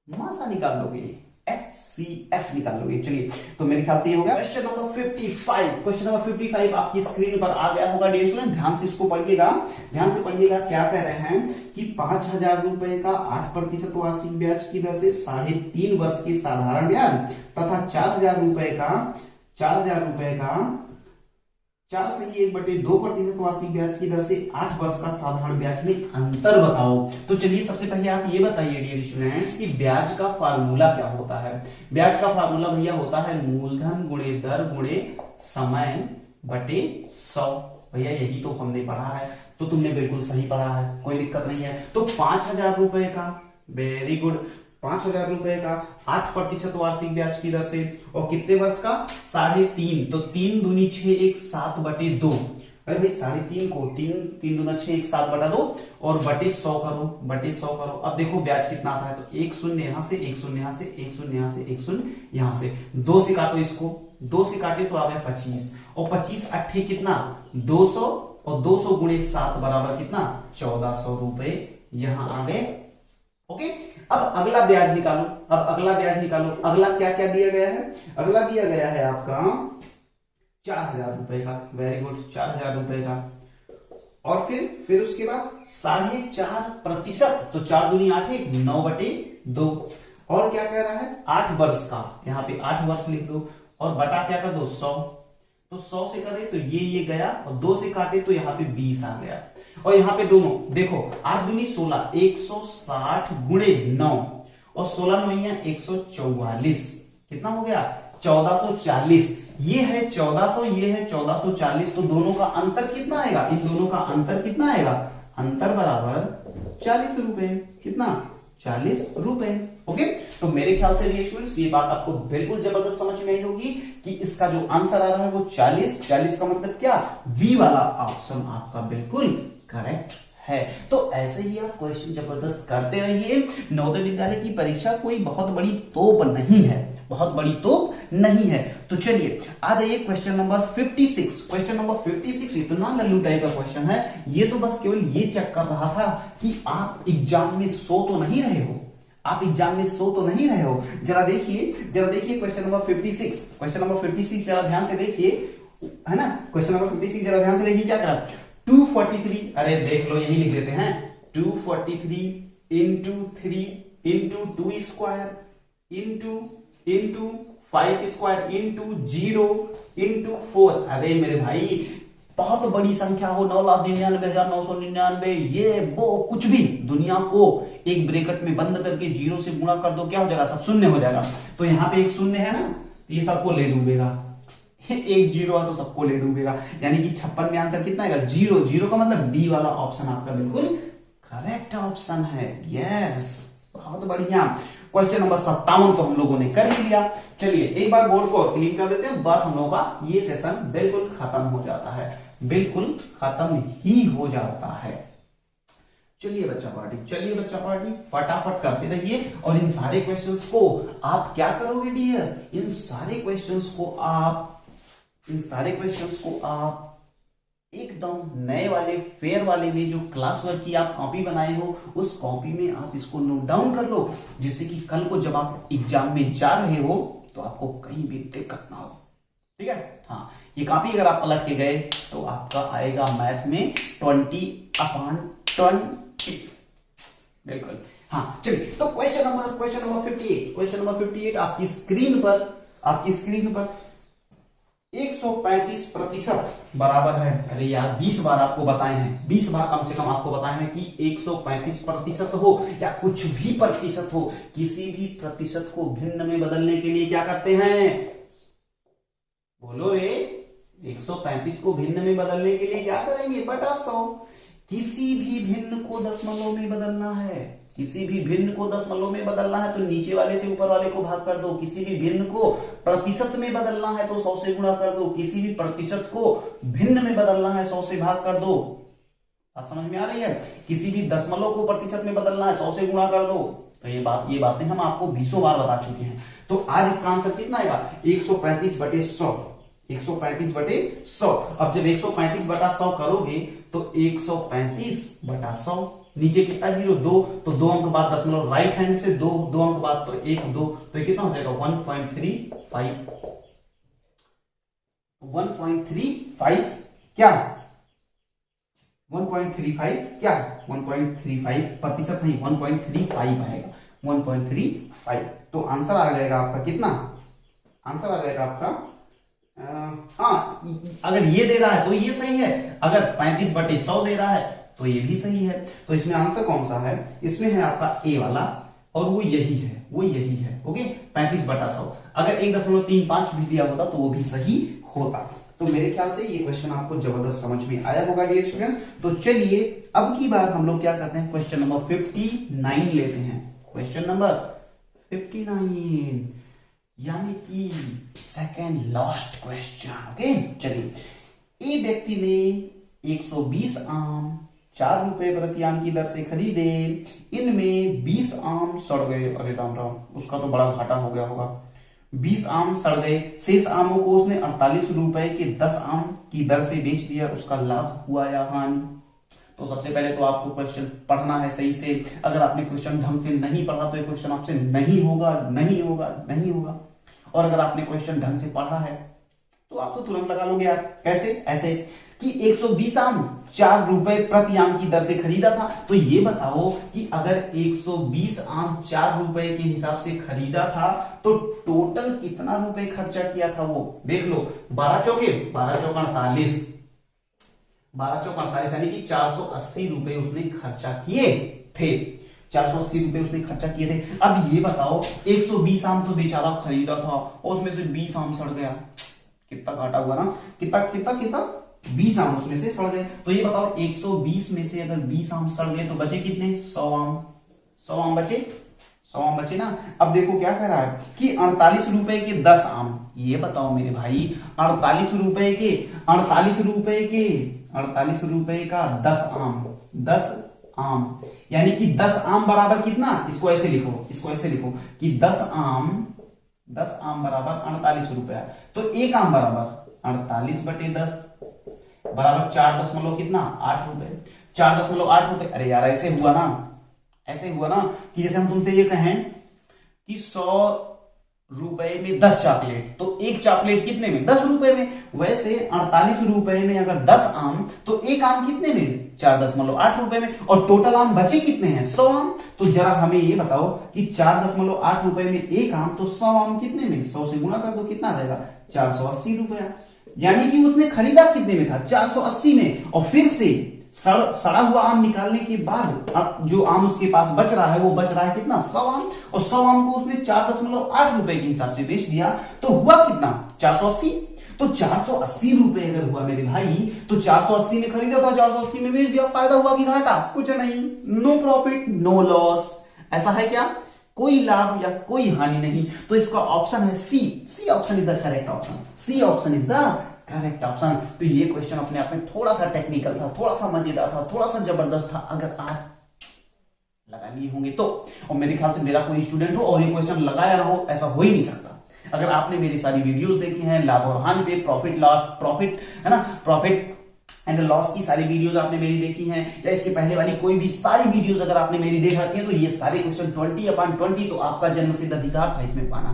मासा निकाल लोगे, HCF निकाल लोगे। चलिए तो मेरे ख्याल से ये हो गया क्वेश्चन नंबर 55। क्वेश्चन नंबर 55 आपकी स्क्रीन पर आ गया होगा डियर स्टूडेंट, ध्यान से इसको पढ़िएगा, ध्यान से पढ़िएगा। क्या कह रहे हैं कि 5,000 रुपए का 8% वार्षिक ब्याज की दर से 3.5 वर्ष के साधारण ब्याज तथा 4,000 रुपए का 4/1/2% वार्षिक ब्याज की दर से 8 वर्ष का साधारण ब्याज में अंतर बताओ। तो चलिए सबसे पहले आप ये बताइए डियर स्टूडेंट्स कि ब्याज का फार्मूला क्या होता है? ब्याज का फार्मूला भैया होता है मूलधन गुणे दर गुणे समय बटे 100। भैया यही तो हमने पढ़ा है, तो तुमने बिल्कुल सही पढ़ा है, कोई दिक्कत नहीं है। तो 5,000 रुपए का, वेरी गुड, 5,000 रुपए का 8% वार्षिक ब्याज की दर से, और कितने वर्ष का? 3.5। तो 3 दूनी 6 1 7/2। अरे भाई 3.5 को 3 दूना 6 एक 7 बटा 2 और बटे 100 करो, बटे 100 करो। अब देखो ब्याज कितना आता है, तो एक शून्य यहां से, एक शून्य यहां से, एक शून्य यहां से, एक शून्य यहां से, 2 से काटो इसको, 2 से काटे तो आ गया 25 और 25 अट्ठे कितना 200 और 200 गुणे 7 बराबर कितना 1400 रुपए यहां आ गए। ओके, अब अगला ब्याज निकालो, अब अगला ब्याज निकालो। अगला क्या क्या दिया गया है, अगला दिया गया है आपका 4000 रुपए का, वेरी गुड 4000 रुपए का। और फिर उसके बाद 4.5%, तो 4 दूनी 8 है 9/2। और क्या कह रहा है 8 वर्ष का, यहाँ पे 8 वर्ष लिख दो और बटा क्या कर दो 100, तो 100 से करे तो ये गया और 2 से काटे तो यहाँ पे 20 आ गया। और यहाँ पे दोनों देखो 8 दूनी 16, 160 गुणे 9 और 16 9 144, कितना हो गया 1440। ये है 1400, ये है 1440, तो दोनों का अंतर कितना आएगा, इन दोनों का अंतर कितना आएगा, अंतर बराबर 40 रुपए, कितना 40 रुपए। ओके, तो मेरे ख्याल से ये स्टूडेंट्स ये बात आपको बिल्कुल जबरदस्त समझ में आई होगी कि इसका जो आंसर आ रहा है वो 40 का मतलब क्या, बी वाला ऑप्शन आपका बिल्कुल करेक्ट है। तो ऐसे ही आप क्वेश्चन जबरदस्त करते रहिए। नवोदय विद्यालय की परीक्षा कोई बहुत बड़ी तोप नहीं है, बहुत बड़ी तोप नहीं है। तो चलिए आ जाइए क्वेश्चन नंबर 56। क्वेश्चन नंबर 56 इतना लल्लू टाइप का क्वेश्चन है, ये तो बस केवल ये चेक कर रहा था कि आप एग्जाम में सो तो नहीं रहे हो, आप एग्जाम में सो तो नहीं रहे हो। जरा देखिए क्वेश्चन नंबर 56, क्वेश्चन नंबर 56 जरा ध्यान से देखिए, है ना। क्वेश्चन नंबर 56 जरा ध्यान से देखिए क्या करा, 243, अरे देख लो यही लिख देते हैं, 243 into 3 into 2 square into 5 square into 0 into 4। अरे मेरे भाई बहुत बड़ी संख्या हो, 9,99,999, ये वो कुछ भी दुनिया को एक ब्रैकेट में बंद करके 0 से गुणा कर दो, क्या हो जाएगा, सब शून्य हो जाएगा। तो यहाँ पे एक शून्य है ना, ये सबको ले डूबेगा, एक 0 है तो सबको ले डूबेगा, यानी कि 56 में आंसर कितना आएगा 0। 0 का मतलब डी वाला ऑप्शन आपका बिल्कुल करेक्ट ऑप्शन है। यस, बहुत बढ़िया। क्वेश्चन नंबर 57 को हम लोगों ने कर ही लिया। चलिए एक बार बोर्ड को क्लीन कर देते हैं, बस हम लोगों का ये सेशन बिल्कुल खत्म हो जाता है, बिल्कुल खत्म ही हो जाता है। चलिए बच्चा पार्टी फटाफट करते रहिए और इन सारे क्वेश्चंस को आप क्या करोगे डियर, इन सारे क्वेश्चंस को आप एकदम नए वाले फेयर वाले में जो क्लास वर्क की आप कॉपी बनाए हो उस कॉपी में आप इसको नोट डाउन कर लो, जिससे कि कल को जब आप एग्जाम में जा रहे हो तो आपको कहीं भी दिक्कत ना हो। ठीक है, हाँ, ये कॉपी अगर आप पलट के गए तो आपका आएगा मैथ में 20/20। बिल्कुल, हाँ। चलिए तो क्वेश्चन नंबर 58 आपकी स्क्रीन पर 135% बराबर है। अरे यार 20 बार आपको बताए हैं, 20 बार कम से कम आपको बताए हैं कि 135% हो या कुछ भी प्रतिशत हो, किसी भी प्रतिशत को भिन्न में बदलने के लिए क्या करते हैं, बोलो रे, 135 को भिन्न में बदलने के लिए क्या करेंगे, बटा 100। किसी भी भिन्न को दशमलव में बदलना है, किसी भी भिन्न को दशमलव में बदलना है तो नीचे वाले से ऊपर वाले को भाग कर दो, किसी भी भिन्न को प्रतिशत में बदलना है तो 100 से गुणा कर दो, किसी भी प्रतिशत को भिन्न में बदलना है 100 से भाग कर दो। बात समझ में आ रही है, किसी भी दशमलव को प्रतिशत में बदलना है 100 से गुणा कर दो। तो ये बातें हम आपको 20 बार बता चुके हैं। तो आज इसका आंसर कितना आएगा, 135/100, 135/100। अब जब 135/100 करोगे तो 135/100, नीचे कितना 0 2, तो 2 अंक बाद दशमलव राइट हैंड से 2 अंक बाद तो 1 2, तो कितना हो जाएगा 1.35 क्या 1.35 प्रतिशत नहीं 1.35 आएगा, 1.35। तो आंसर आ जाएगा आपका कितना, आंसर आ जाएगा आपका हाँ, अगर ये दे रहा है तो ये सही है, अगर 35/100 दे रहा है तो ये भी सही है। तो इसमें आंसर कौन सा है, इसमें है आपका ए वाला और वो यही है, ओके 35/100। अगर 1.35 भी दिया होता तो वो भी सही होता। तो मेरे ख्याल से ये क्वेश्चन आपको जबरदस्त समझ में आया होगा डियर स्टूडेंट्स। तो चलिए अब की बार हम लोग क्या करते हैं, क्वेश्चन नंबर 59 लेते हैं। क्वेश्चन नंबर 59 यानी कि सेकेंड लास्ट क्वेश्चन। ओके, चलिए, ए व्यक्ति ने 120 आम 4 रुपए प्रति आम की दर से खरीदे, इनमें 20 आम सड़ गए। अरे राम राम, उसका तो बड़ा घाटा हो गया होगा। 20 आम सड़ गए, शेष आमों को उसने 48 रुपए के 10 आम की दर से बेच दिया, उसका लाभ हुआ या हानि? तो सबसे पहले तो आपको क्वेश्चन पढ़ना है सही से। अगर आपने क्वेश्चन ढंग से नहीं पढ़ा तो ये क्वेश्चन आपसे नहीं होगा, नहीं होगा, नहीं होगा। और अगर आपने क्वेश्चन ढंग से पढ़ा है तो आप तो तुरंत लगा लोगे यार। कैसे? ऐसे कि 120 आम 4 रुपए प्रति आम की दर से खरीदा था। तो ये बताओ कि अगर 120 आम 4 रुपए के हिसाब से खरीदा था तो टोटल कितना रुपए खर्चा किया था वो देख लो। 12 चौके 48, 12 चौक 48 यानी कि 480 रुपए उसने खर्चा किए थे। 480 रुपए उसने खर्चा किए थे। अब ये बताओ 120 आम तो बेचारा खरीदा था और उसमें से 20 आम सड़ गया, कितना घाटा हुआ ना? कितना कितना कितना 20 आम उसमें से सड़ गए। तो ये बताओ 120 में से अगर 20 आम सड़ गए तो बचे कितने? 100 आम। 100 आम बचे, 100 आम बचे ना। अब देखो क्या कह रहा है कि 48 रुपए के 10 आम। ये बताओ मेरे भाई 48 रुपए के 48 रुपए के 48 रुपए का 10 आम, 10 आम यानी कि 10 आम बराबर कितना? इसको ऐसे लिखो, इसको ऐसे लिखो कि 10 आम बराबर 48 रुपया। तो एक आम बराबर 48 बटे 10 बराबर 4 दशमलव कितना? 8 रुपए। 4.8 रुपए। अरे यार ऐसे हुआ ना, ऐसे हुआ ना कि जैसे हम तुमसे ये कहें कि 100 रुपए में 10 चॉकलेट, तो एक चॉकलेट कितने में? 10 रुपए में। वैसे 48 रुपए में अगर 10 आम तो एक आम कितने में? 4.8 रुपए में। और टोटल आम बचे कितने हैं? 100 आम। तो जरा हमें ये बताओ कि 4.8 रुपए में एक आम, तो 100 आम कितने में? 100 से गुणा कर दो, कितना आ जाएगा? 480 रुपया। यानी कि उसने खरीदा कितने में था? 480 में। और फिर से सड़ा हुआ आम निकालने के बाद अब जो आम उसके पास बच रहा है वो बच रहा है कितना? 100 आम। और 100 आम को उसने 4.8 रुपए के हिसाब से बेच दिया, तो हुआ कितना? 480। तो 480 रुपए अगर हुआ मेरे भाई तो 480 में खरीदा था, 480 में बेच दिया, फायदा हुआ कि घाटा? कुछ नहीं, नो प्रॉफिट नो लॉस। ऐसा है क्या? कोई लाभ या कोई हानि नहीं। तो इसका ऑप्शन है C. C option is the correct option. C option is the correct option. तो ये क्वेश्चन अपने आप में थोड़ा सा टेक्निकल था, थोड़ा सा मजेदार था, थोड़ा सा जबरदस्त था। अगर आप लगा लिए होंगे तो, और मेरे ख्याल से मेरा कोई स्टूडेंट हो और ये क्वेश्चन लगाया ना हो, ऐसा हो ही नहीं सकता। अगर आपने मेरी सारी वीडियोस देखी हैं, लाभ और हानि पे, प्रॉफिट लॉस, प्रॉफिट है ना, प्रॉफिट एंड लॉस की सारी वीडियोस आपने मेरी देखी हैं, या इसके पहले वाली कोई भी सारी वीडियोस अगर आपने मेरी देख रखी है, तो ये सारे क्वेश्चन 20/20 तो आपका जन्मसिद्ध अधिकार था इसमें पाना।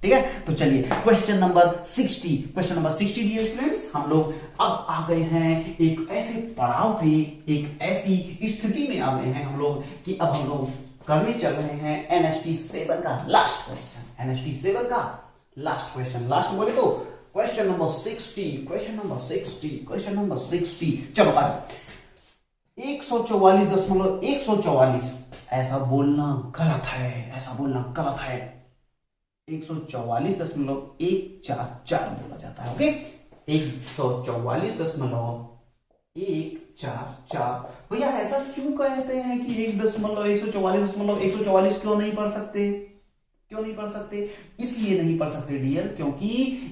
ठीक है, तो चलिए question number 60। Question number 60 dear students, हम लोग अब आ गए हैं एक ऐसे पड़ाव पे, एक ऐसी स्थिति में आ गए हैं हम लोग कि अब हम लोग करने चल रहे हैं NST 7 का लास्ट क्वेश्चन। NST 7 का लास्ट क्वेश्चन, लास्ट बोले तो question number 60, question number 60, question number 60। चलो आ 144.144 ऐसा बोलना गलत है, ऐसा बोलना गलत है। 144.144 बोला जाता है। ओके, 144.144। भैया ऐसा क्यों कहते हैं कि 144 क्यों नहीं पढ़ सकते? क्यों नहीं पढ़ सकते? इसलिए नहीं पढ़ सकते डियर, क्योंकि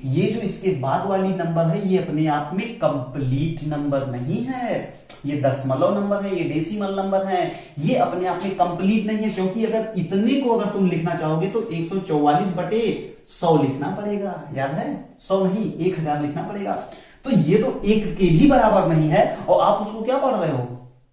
ये जो इसके बाद वाली नंबर है ये अपने आप में कंप्लीट नंबर नहीं है। ये दशमलव नंबर है, ये डेसिमल नंबर है, ये अपने आप में कंप्लीट नहीं है। क्योंकि अगर इतने को अगर तुम लिखना चाहोगे तो 144/100 लिखना पड़ेगा। याद है? 100 नहीं, 1000 लिखना पड़ेगा। तो ये तो 1 के भी बराबर नहीं है और आप उसको क्या पढ़ रहे हो?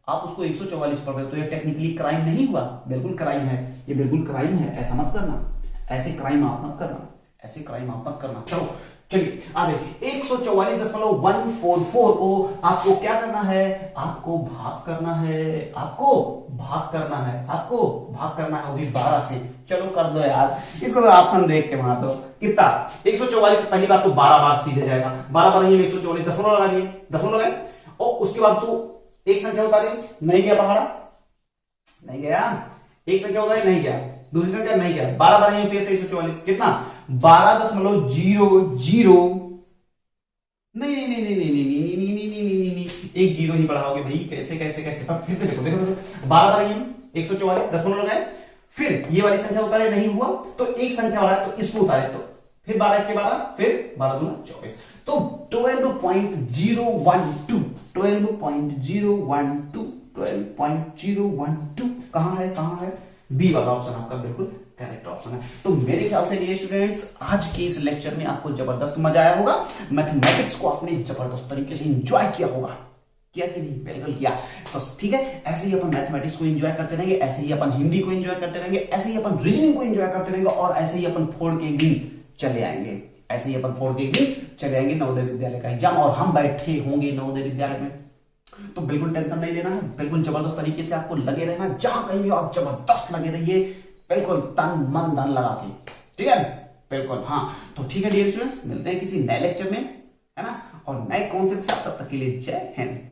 आप उसको 144 पढ़ रहे हो। तो ये टेक्निकली क्राइम नहीं हुआ? बिल्कुल क्राइम है, ये बिल्कुल क्राइम है। ऐसा मत करना, ऐसे क्राइम आप मत करना, ऐसे क्राइम आप मत करना। चलो चलिए आगे 144.144 को आपको क्या करना है? आपको भाग करना है, आपको भाग करना है, आपको भाग करना है, वो भी 12 से। चलो कर दो यार, इसको तो ऑप्शन देख के मार दो। कितना? 144 से पहली बात तो 12 बार सीधे जाएगा। 12 बार नहीं, 144 दशमलव लगा दिए, दशमलव लगाए और उसके बाद तो एक संख्या उतारे, नहीं गया पहाड़ा, नहीं गया। एक संख्या उतारे, नहीं गया। दूसरी संख्या नहीं गया। 12 बार यहीं पे 144 कितना? 12.00। नहीं नहीं नहीं नहीं नहीं नहीं नहीं नहीं नहीं नहीं नहीं, एक जीरो ही बढ़ाओगे भाई, कैसे कैसे कैसे? फिर से देखो देखो देखो, 12 बार यहीं 144 दशमलव लगाए, फिर ये वाली संख्या उतारे, नहीं हुआ तो एक संख्या बढ़ाए तो इसको उतारे, तो फिर 12 के 12, फिर 12 दूना 24, तो 12.012 12.012 12.012 कहां है बी वाला ऑप्शन आपका बिल्कुल करेक्ट ऑप्शन है। तो मेरे ख्याल से डियर स्टूडेंट्स आज के इस लेक्चर में आपको जबरदस्त मजा आया होगा, मैथमेटिक्स को आपने जबरदस्त तरीके से एंजॉय किया होगा, किया कि नहीं? बिल्कुल किया। तो ठीक है, ऐसे ही अपन मैथमेटिक्स को एंजॉय करते रहेंगे, ऐसे ही अपन हिंदी को एंजॉय करते रहेंगे, ऐसे ही अपन रीजनिंग को एंजॉय करते रहेंगे और ऐसे ही अपन फोड़ के एक दिन चले आएंगे, ऐसे ही अपन फोड़ के एक दिन चले आएंगे नवोदय विद्यालय का एग्जाम और हम बैठे होंगे नवोदय विद्यालय में। तो बिल्कुल टेंशन नहीं लेना है, बिल्कुल जबरदस्त तरीके से आपको लगे रहना, जहां कहीं भी आप जबरदस्त लगे रहिए, बिल्कुल तन मन धन लगा के, ठीक है बिल्कुल। हाँ तो ठीक है डियर स्टूडेंट्स, मिलते हैं किसी नए लेक्चर में, है ना, और नए कॉन्सेप्ट से। तब तक के लिए जय हिंद।